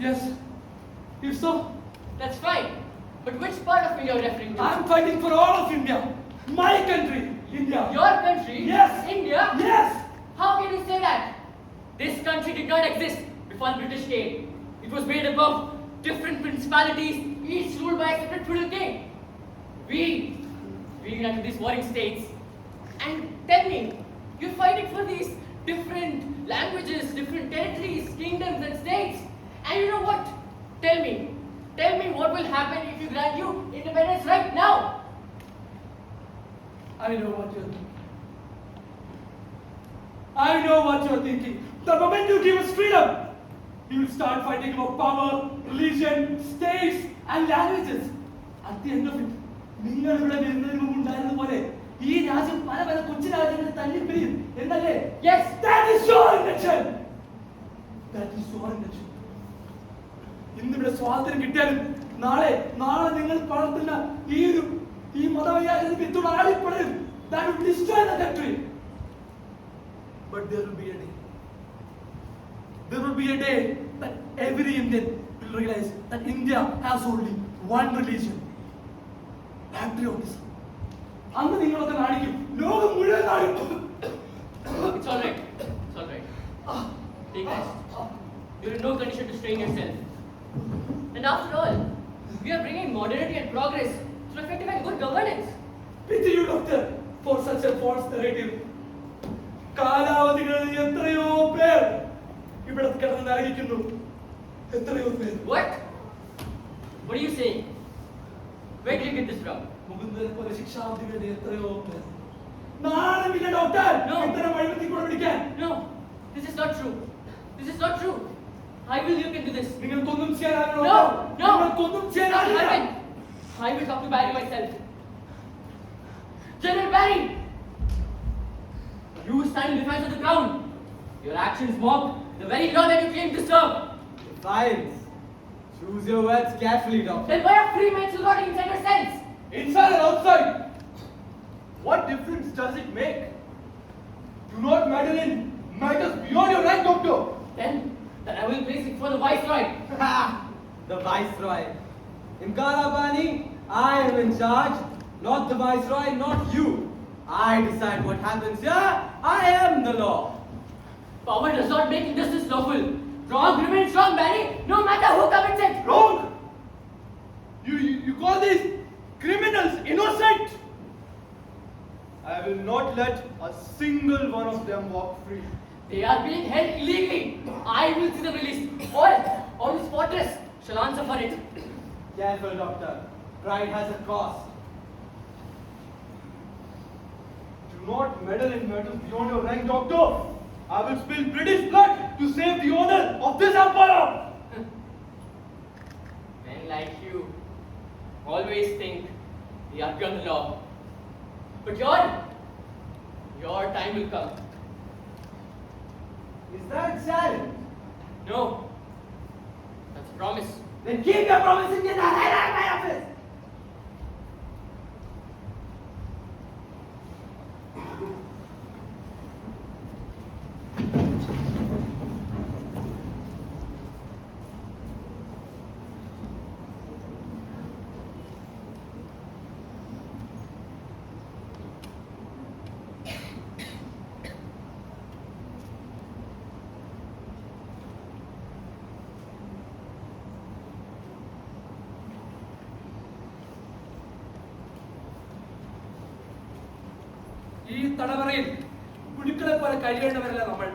Yes. If so, That's fine. But which part of India are you referring to? I'm fighting for all of India. My country, India. Your country? Yes. India? Yes. How can you say that? This country did not exist before the British came. It was made up of different principalities, each ruled by a separate feudal king. We united these warring states. And tell me, you're fighting for these different languages, different territories, kingdoms and states. And you know what? Tell me what will happen if you grant you independence right now? I know what you're thinking. I know what you're thinking. The moment you give us freedom, you will start fighting about power, religion, states, and languages. At the end of it, നിങ്ങൾ ഇവിടെ വരുന്നതിന് മുമ്പ് ഉണ്ടായിരുന്നത് പോലെ ഈ രാജ്യം പല പല കൊച്ചു രാജ്യങ്ങളെ തല്ലിപ്പിരിയും എന്നല്ലേ? Yes. That is your intention. That is your intention. ഇന്നിവിടെ സ്വാതന്ത്ര്യം കിട്ടിയാലും നാളെ നിങ്ങൾ വളർത്തുന്ന ഈ മതവൈകാരിക വിത്തുകൾ ആടിപ്പടയും. That will destroy the country. But there will be a day. There will be a day that every Indian will realize that India has only one religion. Patriotism. അന്ന് നിങ്ങളൊക്കെ നാണിക്കും. ലോകം മുഴുവൻ നാണിക്കും. It's all right. Take rest. You're in no condition to strain yourself. And after all, we are bringing modernity and progress through effective and good governance. Pity you, doctor, for such a false narrative. കാലാവധികളിൽ എത്രയോ പേർ ഇവിടെ കിടന്ന് നരകിക്കുന്നു. എത്രയോ പേർ. What? What are you saying? Where did you get this from? മുകുന്ദനെ പോലെ ശിക്ഷാവധികളുടെ എത്രയോ പേർ. നാണമില്ല doctor. No. ഇത്തരം വഴിവെത്തി കൂടെ പിടിക്കാൻ. No, this is not true. This is not true. I will look into this. നിങ്ങൾക്കൊന്നും ചെയ്യാനാവില്ല. No, no. നിങ്ങൾക്കൊന്നും Not ചെയ്യാനാവില്ല. happen. I will talk to Barry myself. General Barry! You stand in defense of the crown. Your actions mock the very law that you claim to serve. Defiance. Choose your words carefully, doctor. Then why are free men still not inside your cells? Inside and outside. What difference does it make? Do not meddle in matters beyond your rank, doctor. Then I will place it for the viceroy. The viceroy. In Kalapani, I am in charge, not the viceroy, not you. I decide what happens here. I am the law. Power does not make injustice lawful. Wrong remains wrong, Barry, no matter who commits it. Wrong. You call these criminals innocent? I will not let a single one of them walk free. They are being held illegally. I will see them released. All this fortress shall answer for it. Careful, doctor. Pride has a cost. Do not meddle in matters beyond your rank, doctor. I will spill British blood to save the honor of this empire. Men like you always think they are beyond the law. But your time will come. Is that a challenge? No, that's a promise. Then keep your promise in your hand at my office. തടവറയിൽ പുഴുക്കളെ പോലെ കഴിയേണ്ടവരല്ല നമ്മൾ.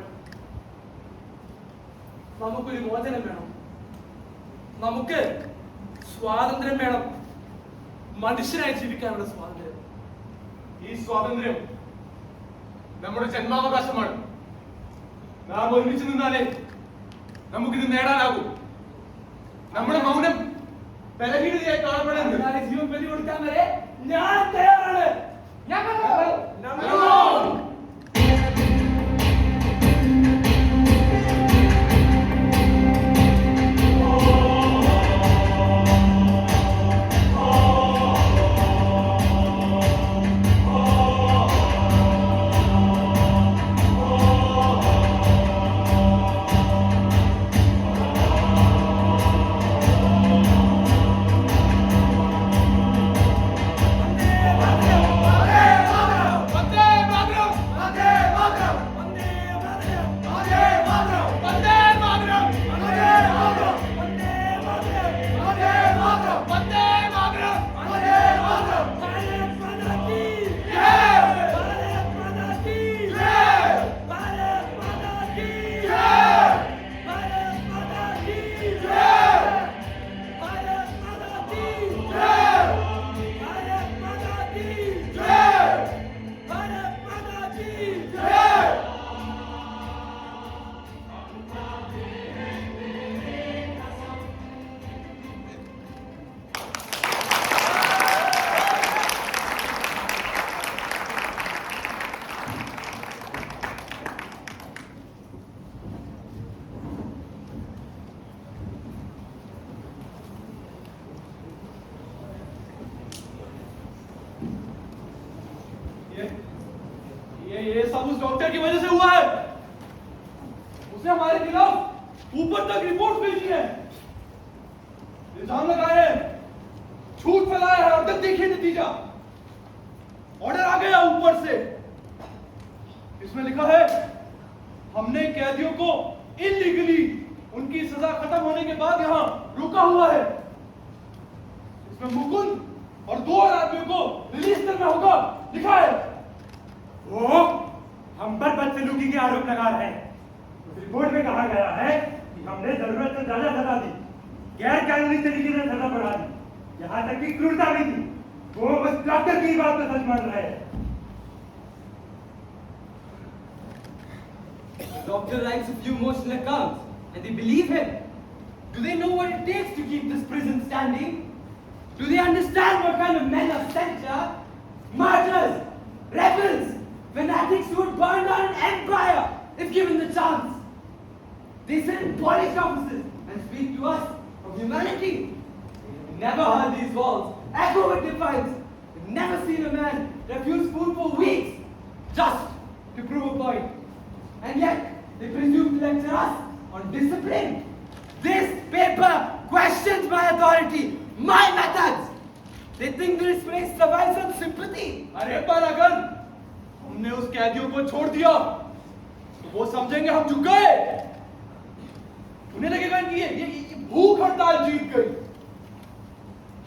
നമുക്കൊരു മോചനം വേണം. നമുക്ക് സ്വാതന്ത്ര്യം വേണം. മനുഷ്യനായി ജീവിക്കാനുള്ള സ്വാതന്ത്ര്യം. ഈ സ്വാതന്ത്ര്യം നമ്മുടെ ജന്മാവകാശമാണ്. നാം ഒരുമിച്ച് നിന്നാലേ നമുക്കിത് നേടാനാകൂ. നമ്മുടെ മൗനം ബലഹീനതയായി കാണപ്പെടുന്നത്. അതിനാലെ ജീവൻ ബലി കൊടുക്കാൻ വരെ ഞാൻ തയ്യാറാണ്. ये सब उस डॉक्टर की वजह से हुआ है. उसने हमारे खिलाफ ऊपर तक रिपोर्ट भेजी है, इल्जाम लगाए हैं, झूठ फैलाया है और तब देखिए नतीजा. ऑर्डर आ गया ऊपर से. इसमें लिखा है हमने कैदियों को इलीगली उनकी सजा खत्म होने के बाद यहाँ रोका हुआ है. इसमें मुकुंद और 2 और आदमियों को रिलीज करना होगा लिखा है. वो हम पर बदसलूकी के आरोप लगा रहे हैं. उस रिपोर्ट में कहा गया है कि हमने जरूरत से ज्यादा सजा दी, गैर कानूनी तरीके से सजा बढ़ा दी, यहाँ तक कि क्रूरता भी दी. वो बस डॉक्टर की बात को सच मान रहे हैं. The doctor writes a few emotional accounts and they believe him. Do they know what it takes to keep this prison standing? Do they understand what kind of men are sent here? Martyrs, rebels, fanatics who would burn down an empire if given the chance. They sit in polished offices and speak to us of humanity. We've never heard these walls echo with defiance. We've never seen a man refuse food for weeks just to prove a point. And yet, they presume to lecture us on discipline. This paper questions my authority, my methods. They think this place survives on sympathy. अरे पर अगर हमने उस कैदियों को छोड़ दिया तो वो समझेंगे हम झुक गए. उन्हें लगेगा कि ये भूख हड़ताल जीत गई.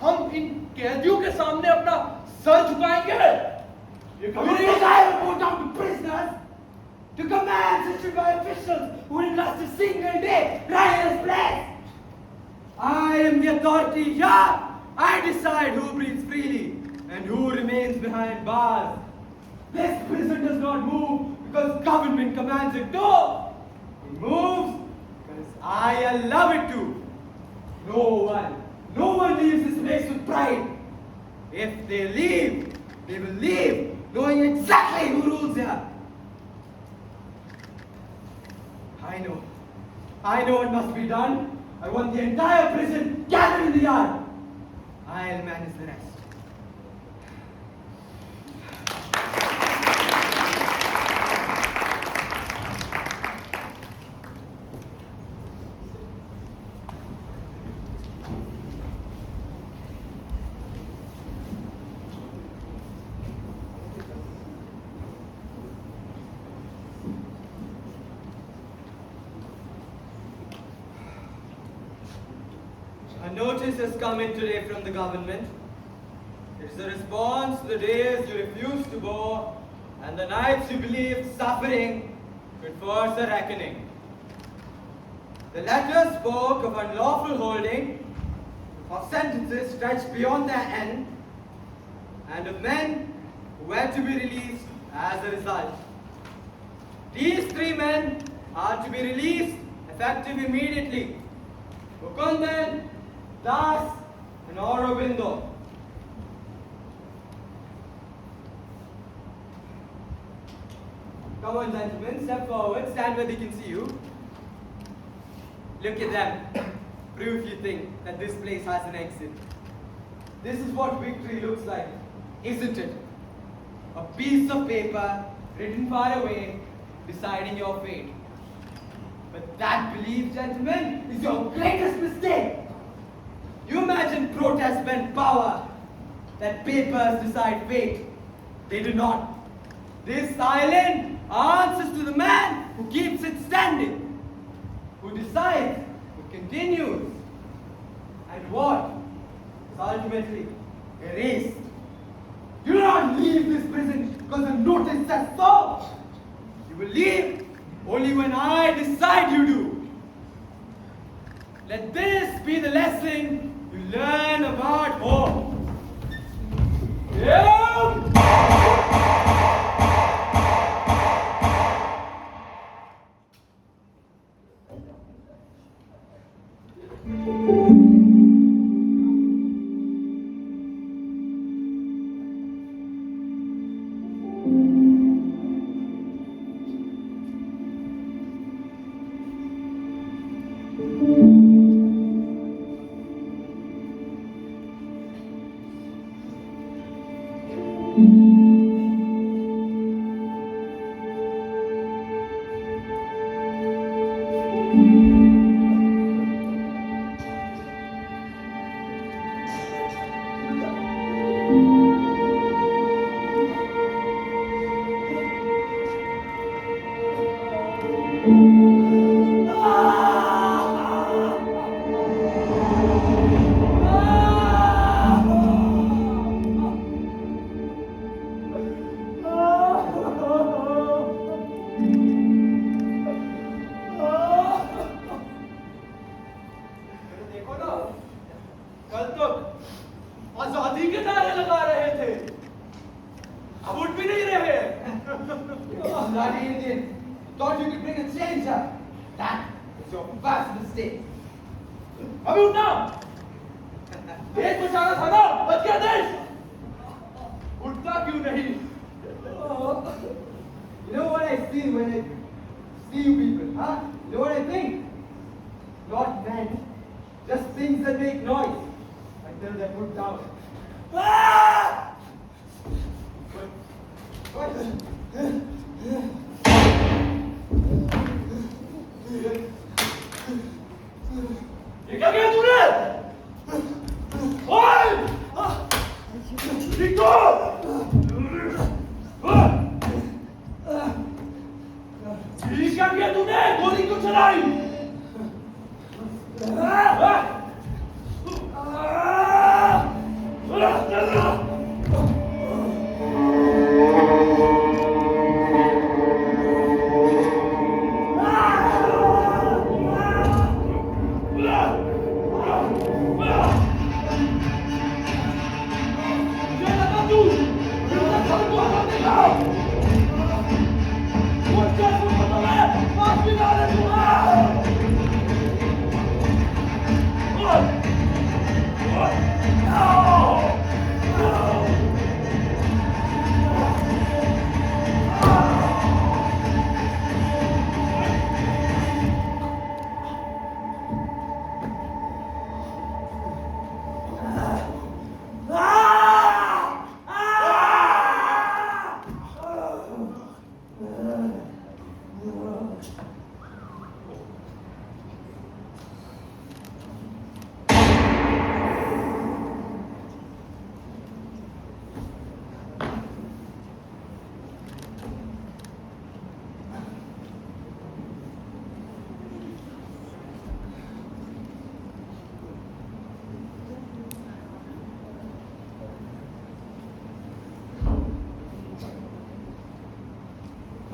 हम इन कैदियों के सामने अपना सर झुकाएंगे. ये कभी नहीं होगा. I report down to prisoners, to commands issued by officials who didn't last a single day right in this place. I am the authority here. I decide who breathes freely and who remains behind bars. This prison does not move because government commands it to. It moves because I allow it to. No one leaves this place with pride. If they leave, they will leave knowing exactly who rules here. I know what must be done. I want the entire prison gathered in the yard. I'll manage the rest. A notice has come in today from the government. It is a response to the days you refused to bow and the knights who believed suffering could force a reckoning. The letter spoke of unlawful holding, of sentences stretched beyond their end, and of men who were to be released as a result. These 3 men are to be released effective immediately. Mukundan, Das, and Aurobindo. Come on, gentlemen, step forward, stand where they can see you. Look at them. Prove you think that this place has an exit. This is what victory looks like, isn't it? A piece of paper written far away, deciding your fate. But that belief, gentlemen, is your greatest mistake. You imagine protest meant power, that papers decide fate. They do not. This island answers to the man who keeps it standing, who decides, who continues, and what is ultimately erased. Do not leave this prison because the notice says so. You will leave only when I decide you do. Let this be the lesson you learn about home. Yeah!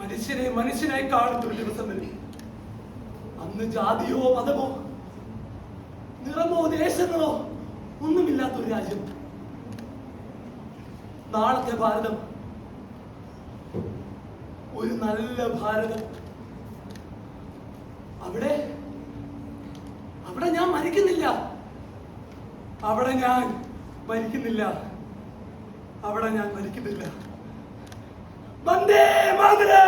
മനുഷ്യനെ മനുഷ്യനായി കാണുന്ന ഒരു ദിവസം വരും. അന്ന് ജാതിയോ മതമോ നിറമോ ദേശങ്ങളോ ഒന്നുമില്ലാത്തൊരു രാജ്യം. നാളത്തെ ഭാരതം ഒരു നല്ല ഭാരതം. അവിടെ അവിടെ ഞാൻ മരിക്കുന്നില്ല. അവിടെ ഞാൻ മരിക്കുന്നില്ല. അവിടെ ഞാൻ മരിക്കുന്നില്ല. Vande Mataram.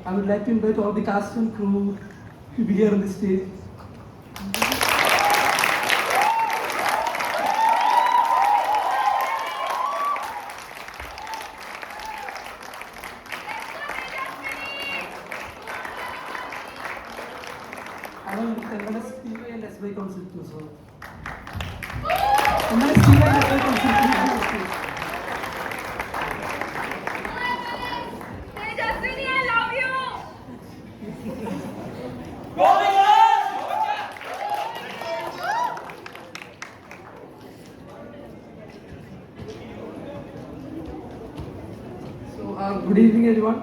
I would like to invite all the cast and crew to be here on the stage. And MLS TV and SY Council too, so. MLS TV and SY Council too. Tejaswini, I love you. So, good evening, everyone.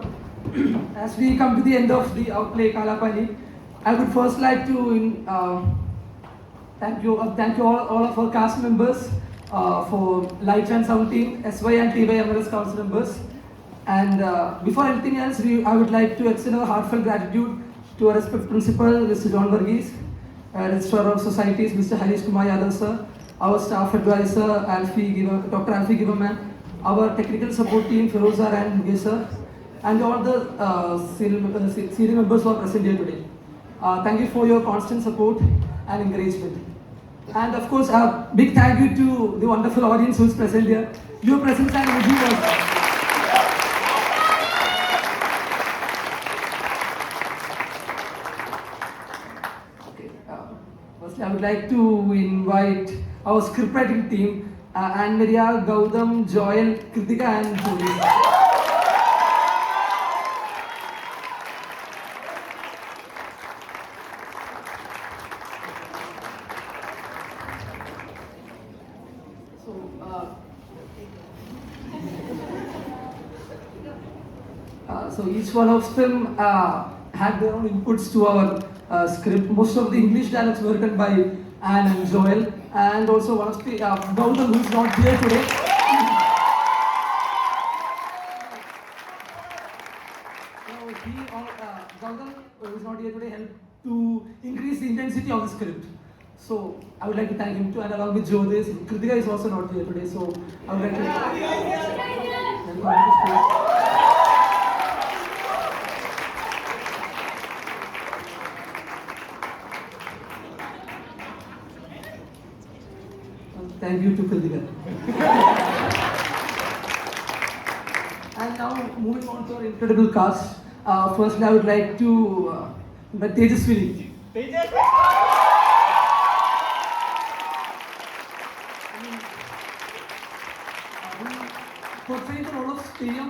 As we come to the end of the outplay Kalapani, I would first like to thank you all of our cast members for light and sound team, SY and TY MLS council members. And before anything else, I would like to extend our heartfelt gratitude to our respected principal, Mr. John Varghese, Registrar of Societies, Mr. Harish Kumar Yadav sir, our staff advisor, Dr. Alfie Giverman, our technical support team, Feroza and Mukesh sir, and all the senior members who are present here today. Thank you for your constant support and encouragement. And of course, a big thank you to the wonderful audience who's present here. Your presence and energy was. Okay, firstly, I would like to invite our scriptwriting team, Anne Maria, Gautam, Joel, Kritika, and Julie. So each one of them had their own inputs to our script. Most of the English dialogues were written by Anne and Joel, and also one of the Gautam, who is not here today. Gautam, who is not here today, helped to increase the intensity of the script. So I would like to thank him too, and along with Jyotis, Kritika is also not here today. So I would like to thank him. Thank you to Kritika. And now moving on to our incredible cast. Firstly, I would like to invite Tejaswini. Portraying the role of Steyam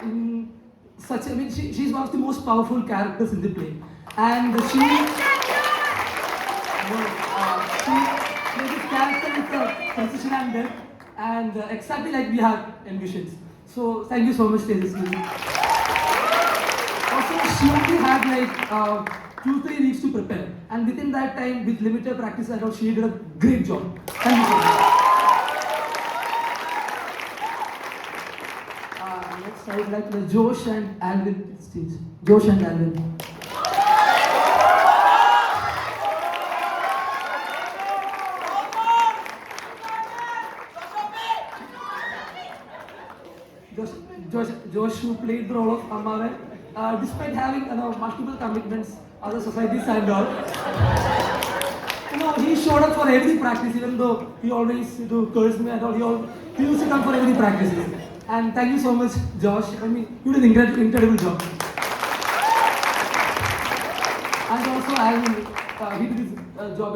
in such a, I mean, she's one of the most powerful characters in the play. And she played this character with precision and depth, and exactly like we have envisioned. So thank you so much, Tejaswini. Also, she only had like 2-3 weeks to prepare, and within that time, with limited practice, I thought she did a great job. Thank you so much. Next, I would like to Josh and Alvin stage. Josh and Alvin. Josh, who played the role of Amare, despite having multiple commitments, other societies and all, he showed up for every practice, even though he always cursed me and all. He used to come for every practice. And thank you so much, Josh. I mean, you did an incredible job. And also, he did his job,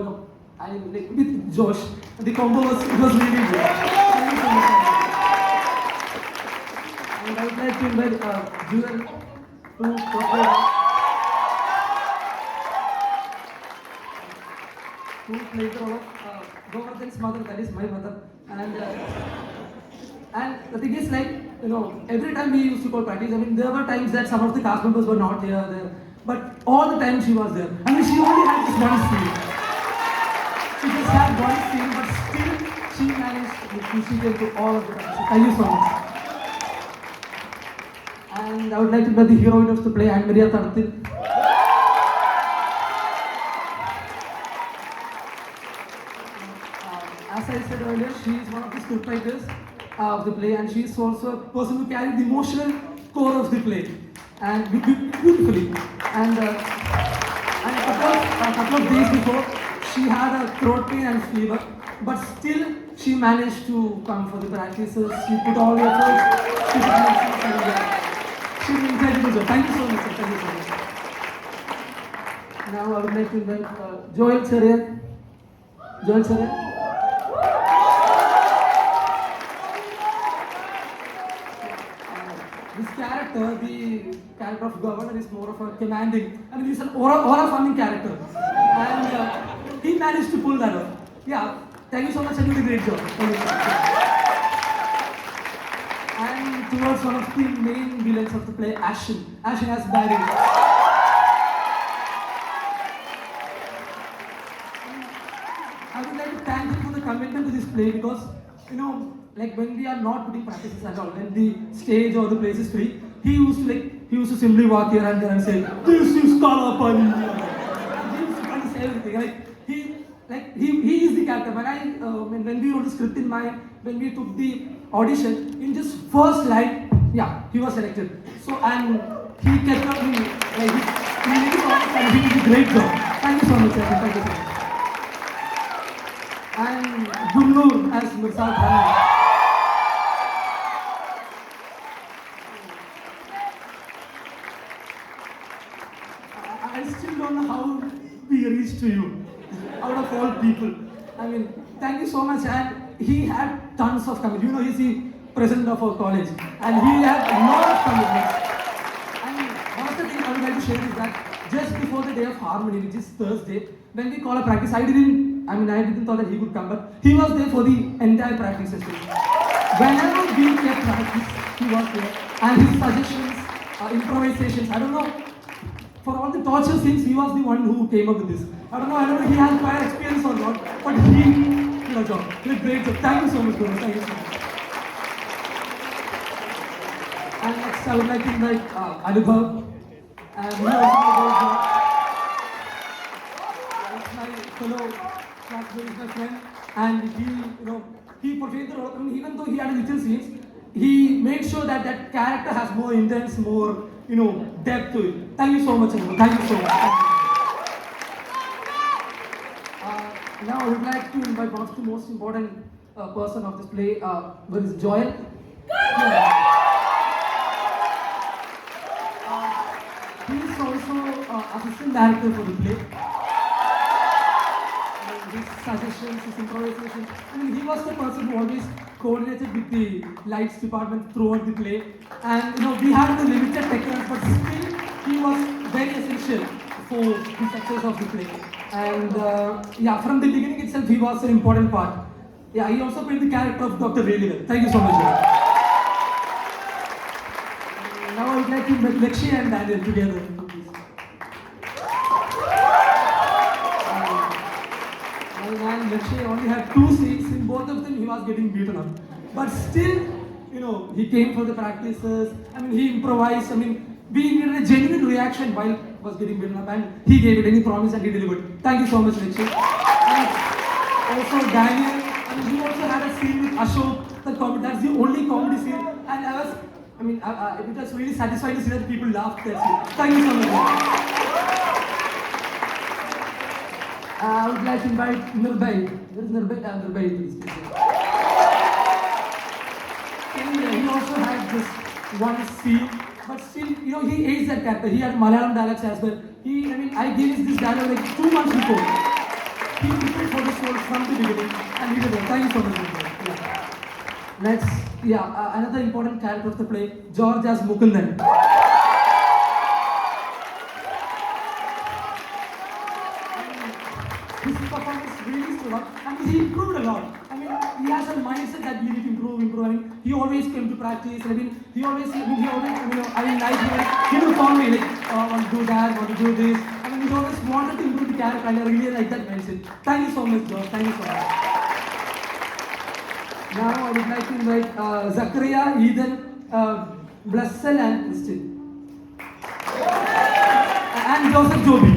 with Josh. The combo was really good. Thank you so much. And I would like to invite Jewel to who played the role of Govardhan's mother, that is my mother. And the thing is, like, every time we used to call practice, I mean, there were times that some of the cast members were not there, but all the time she was there. I mean, she only had this one scene. She just had one scene, but still she managed to get to all of the practices. Thank you so much. And I would like to invite the heroine of the play, Anne Maria Tartil. As I said earlier, she is one of the scriptwriters of the play, and she is also a person who carried the emotional core of the play, and beautifully. And a couple of days before, she had a throat pain and fever, but still she managed to come for the practices. She put all the efforts. She did an incredible job. Thank you so much, sir. Thank you so much. Now I would like to invite Joel Cherian. Joel Cherian. This character, the character of Governor, is more of a commanding, I mean, he's an aura-farming character. And he managed to pull that off. Yeah, thank you so much, and you did a great job. Thank you. And towards one of the main villains of the play, Ashen. Ashen as Barry. I would like to thank him for the commitment to this play, because, like when we are not putting practices at all, when the stage or the place is free, he used to simply walk here and there and say, "This is Kala Pani." He used to say everything. He is the character. When we wrote the script in mind, when we took the audition, in just first line, he was selected. So, and he kept up, he did it and he did a great job. Thank you so much, sir. Thank you so much. and Gunnur as Mirza Khan. I still don't know how we reached to you, out of all people. I mean, thank you so much. And he had tons of commitments. You know, he's the president of our college, and he had a lot of commitments. And one of the things I would like to share is that just before the day of harmony, which is Thursday, when we call a practice, I didn't thought that he would come, but he was there for the entire practice session. Whenever we kept practice, he was there, and his suggestions, improvisations, I don't know. For all the torture things, he was the one who came up with this. I don't know if he has prior experience or not, but he did a job. He did a great job. Thank you so much, Guru. Thank you so much. And next, I would like to invite Anubhav. And he also did a great job. He's my fellow classmate, he's my friend. And he portrayed the role. I mean, even though he had little scenes, he made sure that that character has more intense, more depth to it. Thank you so much, Anubhav. Thank you so much. Now I would like to invite one of the most important person of this play, where is Joel. He is also assistant director for the play. His suggestions, his improvisations. I mean, he was the person who always coordinated with the lights department throughout the play. And we had the limited techniques, but still he was very essential for the success of the play. And from the beginning itself, he was an important part. Yeah, he also played the character of Dr. really well. Thank you so much. Now I would like to invite Lakshya and Daniel together. And Lakshya only had 2 scenes. In both of them, he was getting beaten up. But still, he came for the practices. I mean, he improvised. I mean, we needed a genuine reaction while he was getting beaten up, and he gave it. Any promise and he delivered. Thank you so much, Lakshya. And also Daniel. I mean, he also had a scene with Ashok. That's the only comedy scene. And it was really satisfying to see that people laughed that scene. Thank you so much. I would like to invite Nirbhay. Where is Nirbhay? Nirbhay, please. He also had this one scene, but still, he aged that character. He had Malayalam dialects as well. I gave this dialogue like 2 months before. He prepared for this role from the beginning, and he did it. Thank you so much, Nirbhay. Yeah. Next, another important character of the play, George as Mukundan. His performance really stood out. He improved a lot. He has a mindset that we need to improve. He always came to practice. He always, he would call me like, I want to do that, want to do this. He always wanted to improve the character, and I really like that mindset. Thank you so much, George. Thank you so much. Now I would like to invite Zachariah, Ethan, Blessel, and Christian. And Joseph Joby.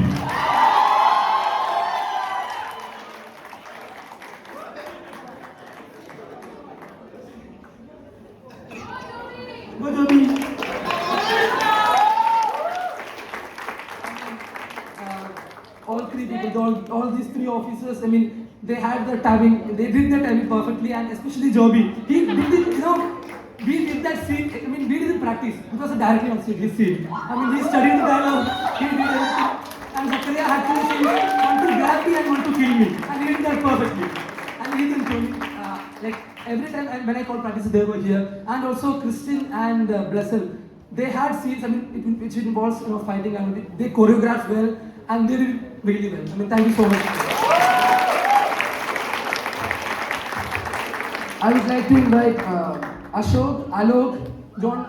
All 3 people, all these 3 officers, they had the timing, they did the timing perfectly, and especially Joby. He did it, we did that scene, we did it practice. It was directly on stage, his scene. He studied the dialogue, he did everything. And Zachariah had 2 scenes, one to grab me and one to kill me. And he did that perfectly. And he didn't kill me. Every time when I called practice, they were here. And also Christian and Blessel, they had scenes, which involves fighting, and they choreographed well, and they did it really well. Thank you so much. I would like to invite Ashok, Alok, John,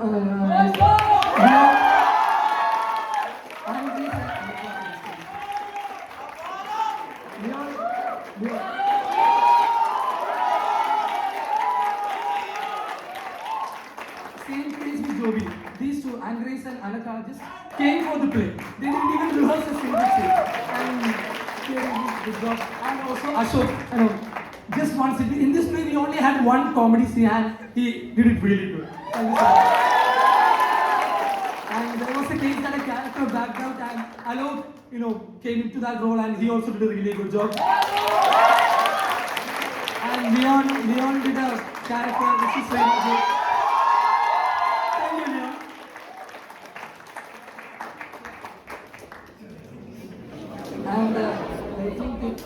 Same case with Joby. These 2, Andres and Anaka, just came for the play. They didn't even rehearse a single scene. And here is this job. And also Ashok, just one scene. In this play, we only had one comedy scene, and he did it really good. Thank you so much. And there was a case that a character backed out, and Alok, came into that role, and he also did a really good job. Leon did a character which is very good. Thank you, Leon. And I think it,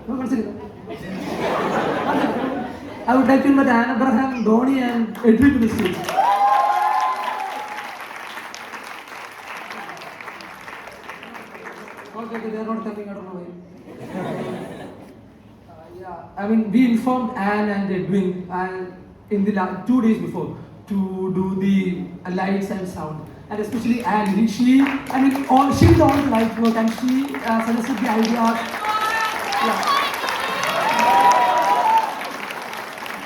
one second. I would like to invite Anne Abraham, Dhoni, and Edwin to the stage. Okay, they are not coming. I don't know why. Yeah, I mean, we informed Anne and Edwin in the 2 days before to do the lights and sound. And especially Anne, she did all the light work, and she suggested the idea. Yeah.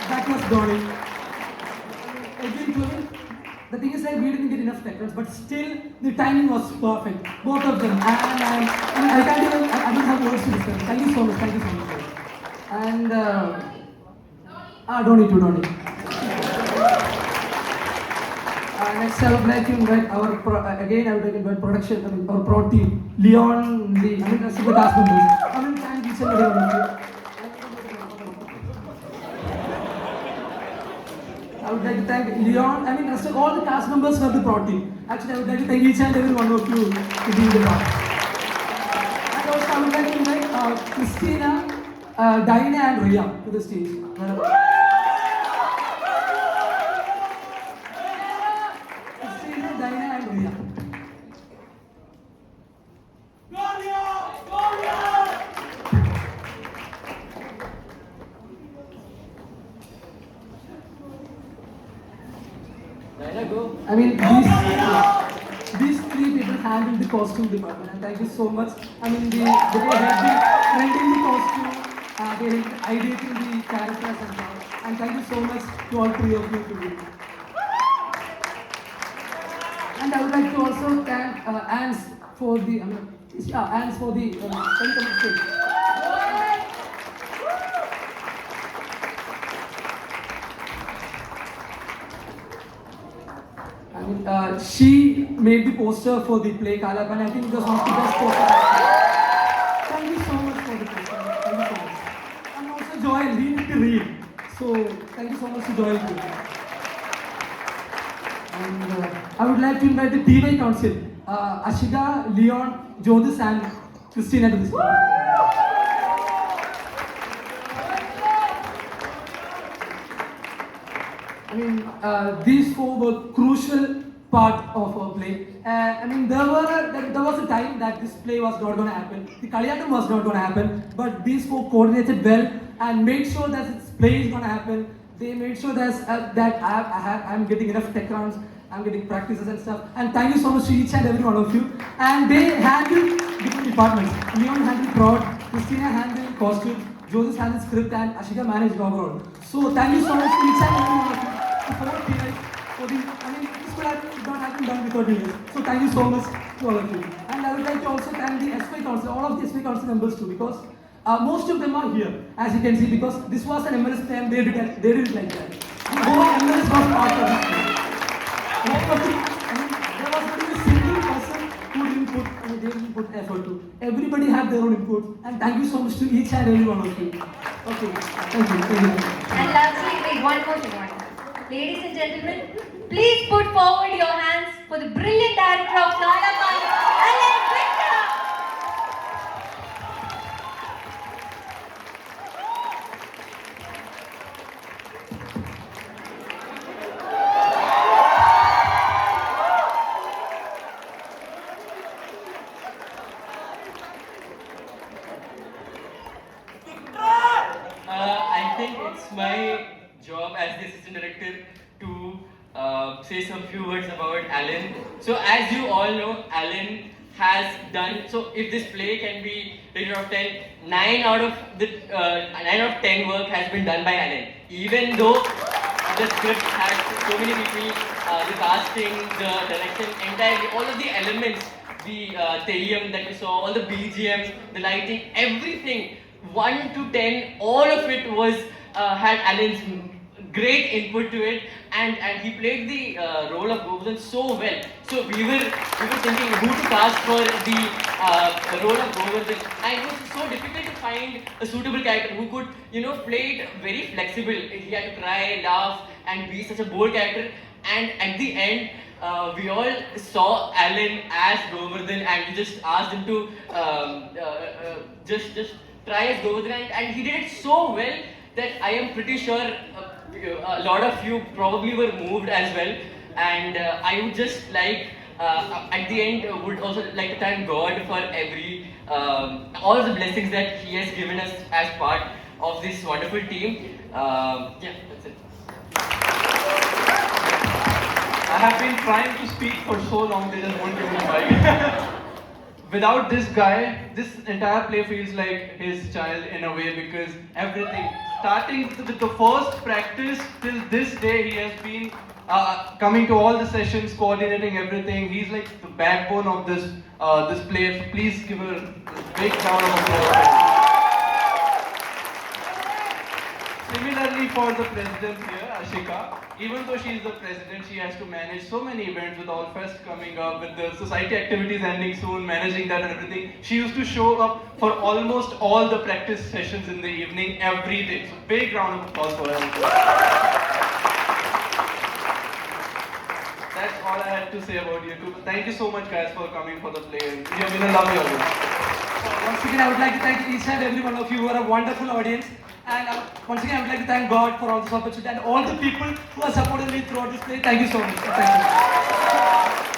That was Dhoni. Edwin told me, the thing is like we didn't get enough techniques, but still the timing was perfect. Both of them. And I don't have words to describe. Thank you so much. Thank you so much. And Dhoni. Next, I would like to invite our production, our pro team, Leon, rest of the cast members. Thank each and every one of you. I would like to thank Leon, rest of all the cast members for the pro team. Actually, I would like to thank each and every one of you to be in the pro. And also, I would like to invite Christina, Diana, and Ria to the stage. Christina, Diana, and Ria. These three people handled the costume department, and thank you so much. They have been renting the costume, they helped ideating the characters and all. And thank you so much to all three of you to be. And I would like to also thank Ans for the stage. She made the poster for the play Kala Pani. I think it was one of the best posters. Thank you so much for the poster. Thank you so much. And also Joel, he did the reel. So thank you so much to Joel too. And I would like to invite the TV Council, Ashika, Leon, Jyotis, and Christina to this stage. These four were crucial part of our play. There was a time that this play was not going to happen. The Kalyatam was not going to happen, but these four coordinated well and made sure that this play is going to happen. They made sure that I'm getting enough tech rounds, I'm getting practices and stuff. And thank you so much to each and every one of you. And they handled different departments. Leon handled prod, Christina handled costumes, Joseph handled script, and Ashika managed overall. So thank you so much to each and every one of you. This could not have been done without you. So thank you so much to all of you. And I would like to also thank the SPI Council, all of the SPI Council members too, because most of them are here, as you can see, because this was an MLS play and they did it like that. The whole MLS was part of this play. There was not a single person who didn't put effort to. Everybody had their own input, and thank you so much to each and every one of you. Okay, thank you. And lastly, one more thing. Ladies and gentlemen, please put forward your hands for the brilliant director of Kala Pani, Alan Victor. I think it's my job as the assistant director to say some few words about Alan. So as you all know, Alan has done, so if this play can be rated out of 10, 9 out of 10 work has been done by Alan. Even though the script had so many people, the casting, the direction, entirely, all of the elements, the Therium that we saw, all the BGM, the lighting, everything, 1 to 10, all of it was had Alan's great input to it, and he played the role of Govardhan so well. So we were thinking who to cast for the role of Govardhan, and it was so difficult to find a suitable character who could, play it very flexible. He had to cry, laugh, and be such a bold character. And at the end, we all saw Alan as Govardhan, and we just asked him to just try as Govardhan, and he did it so well that I am pretty sure a lot of you probably were moved as well. And I would just like, at the end, would also like to thank God for all the blessings that He has given us as part of this wonderful team. Yeah, that's it. I have been trying to speak for so long, they just won't give me mic. Without this guy, this entire play feels like his child in a way, because everything, starting with the first practice till this day, he has been coming to all the sessions, coordinating everything. He's like the backbone of this play. So please give a big round of applause. Similarly for the president here, Ashika, even though she is the president, she has to manage so many events with All Fest coming up, with the society activities ending soon, managing that and everything. She used to show up for almost all the practice sessions in the evening every day. So big round of applause for her. That's all I had to say about you two. Thank you so much guys for coming for the play. You have been a lovely audience. Once again, I would like to thank each and every one of you who are a wonderful audience. And once again, I would like to thank God for all this opportunity and all the people who have supported me throughout this play. Thank you so much. Thank you.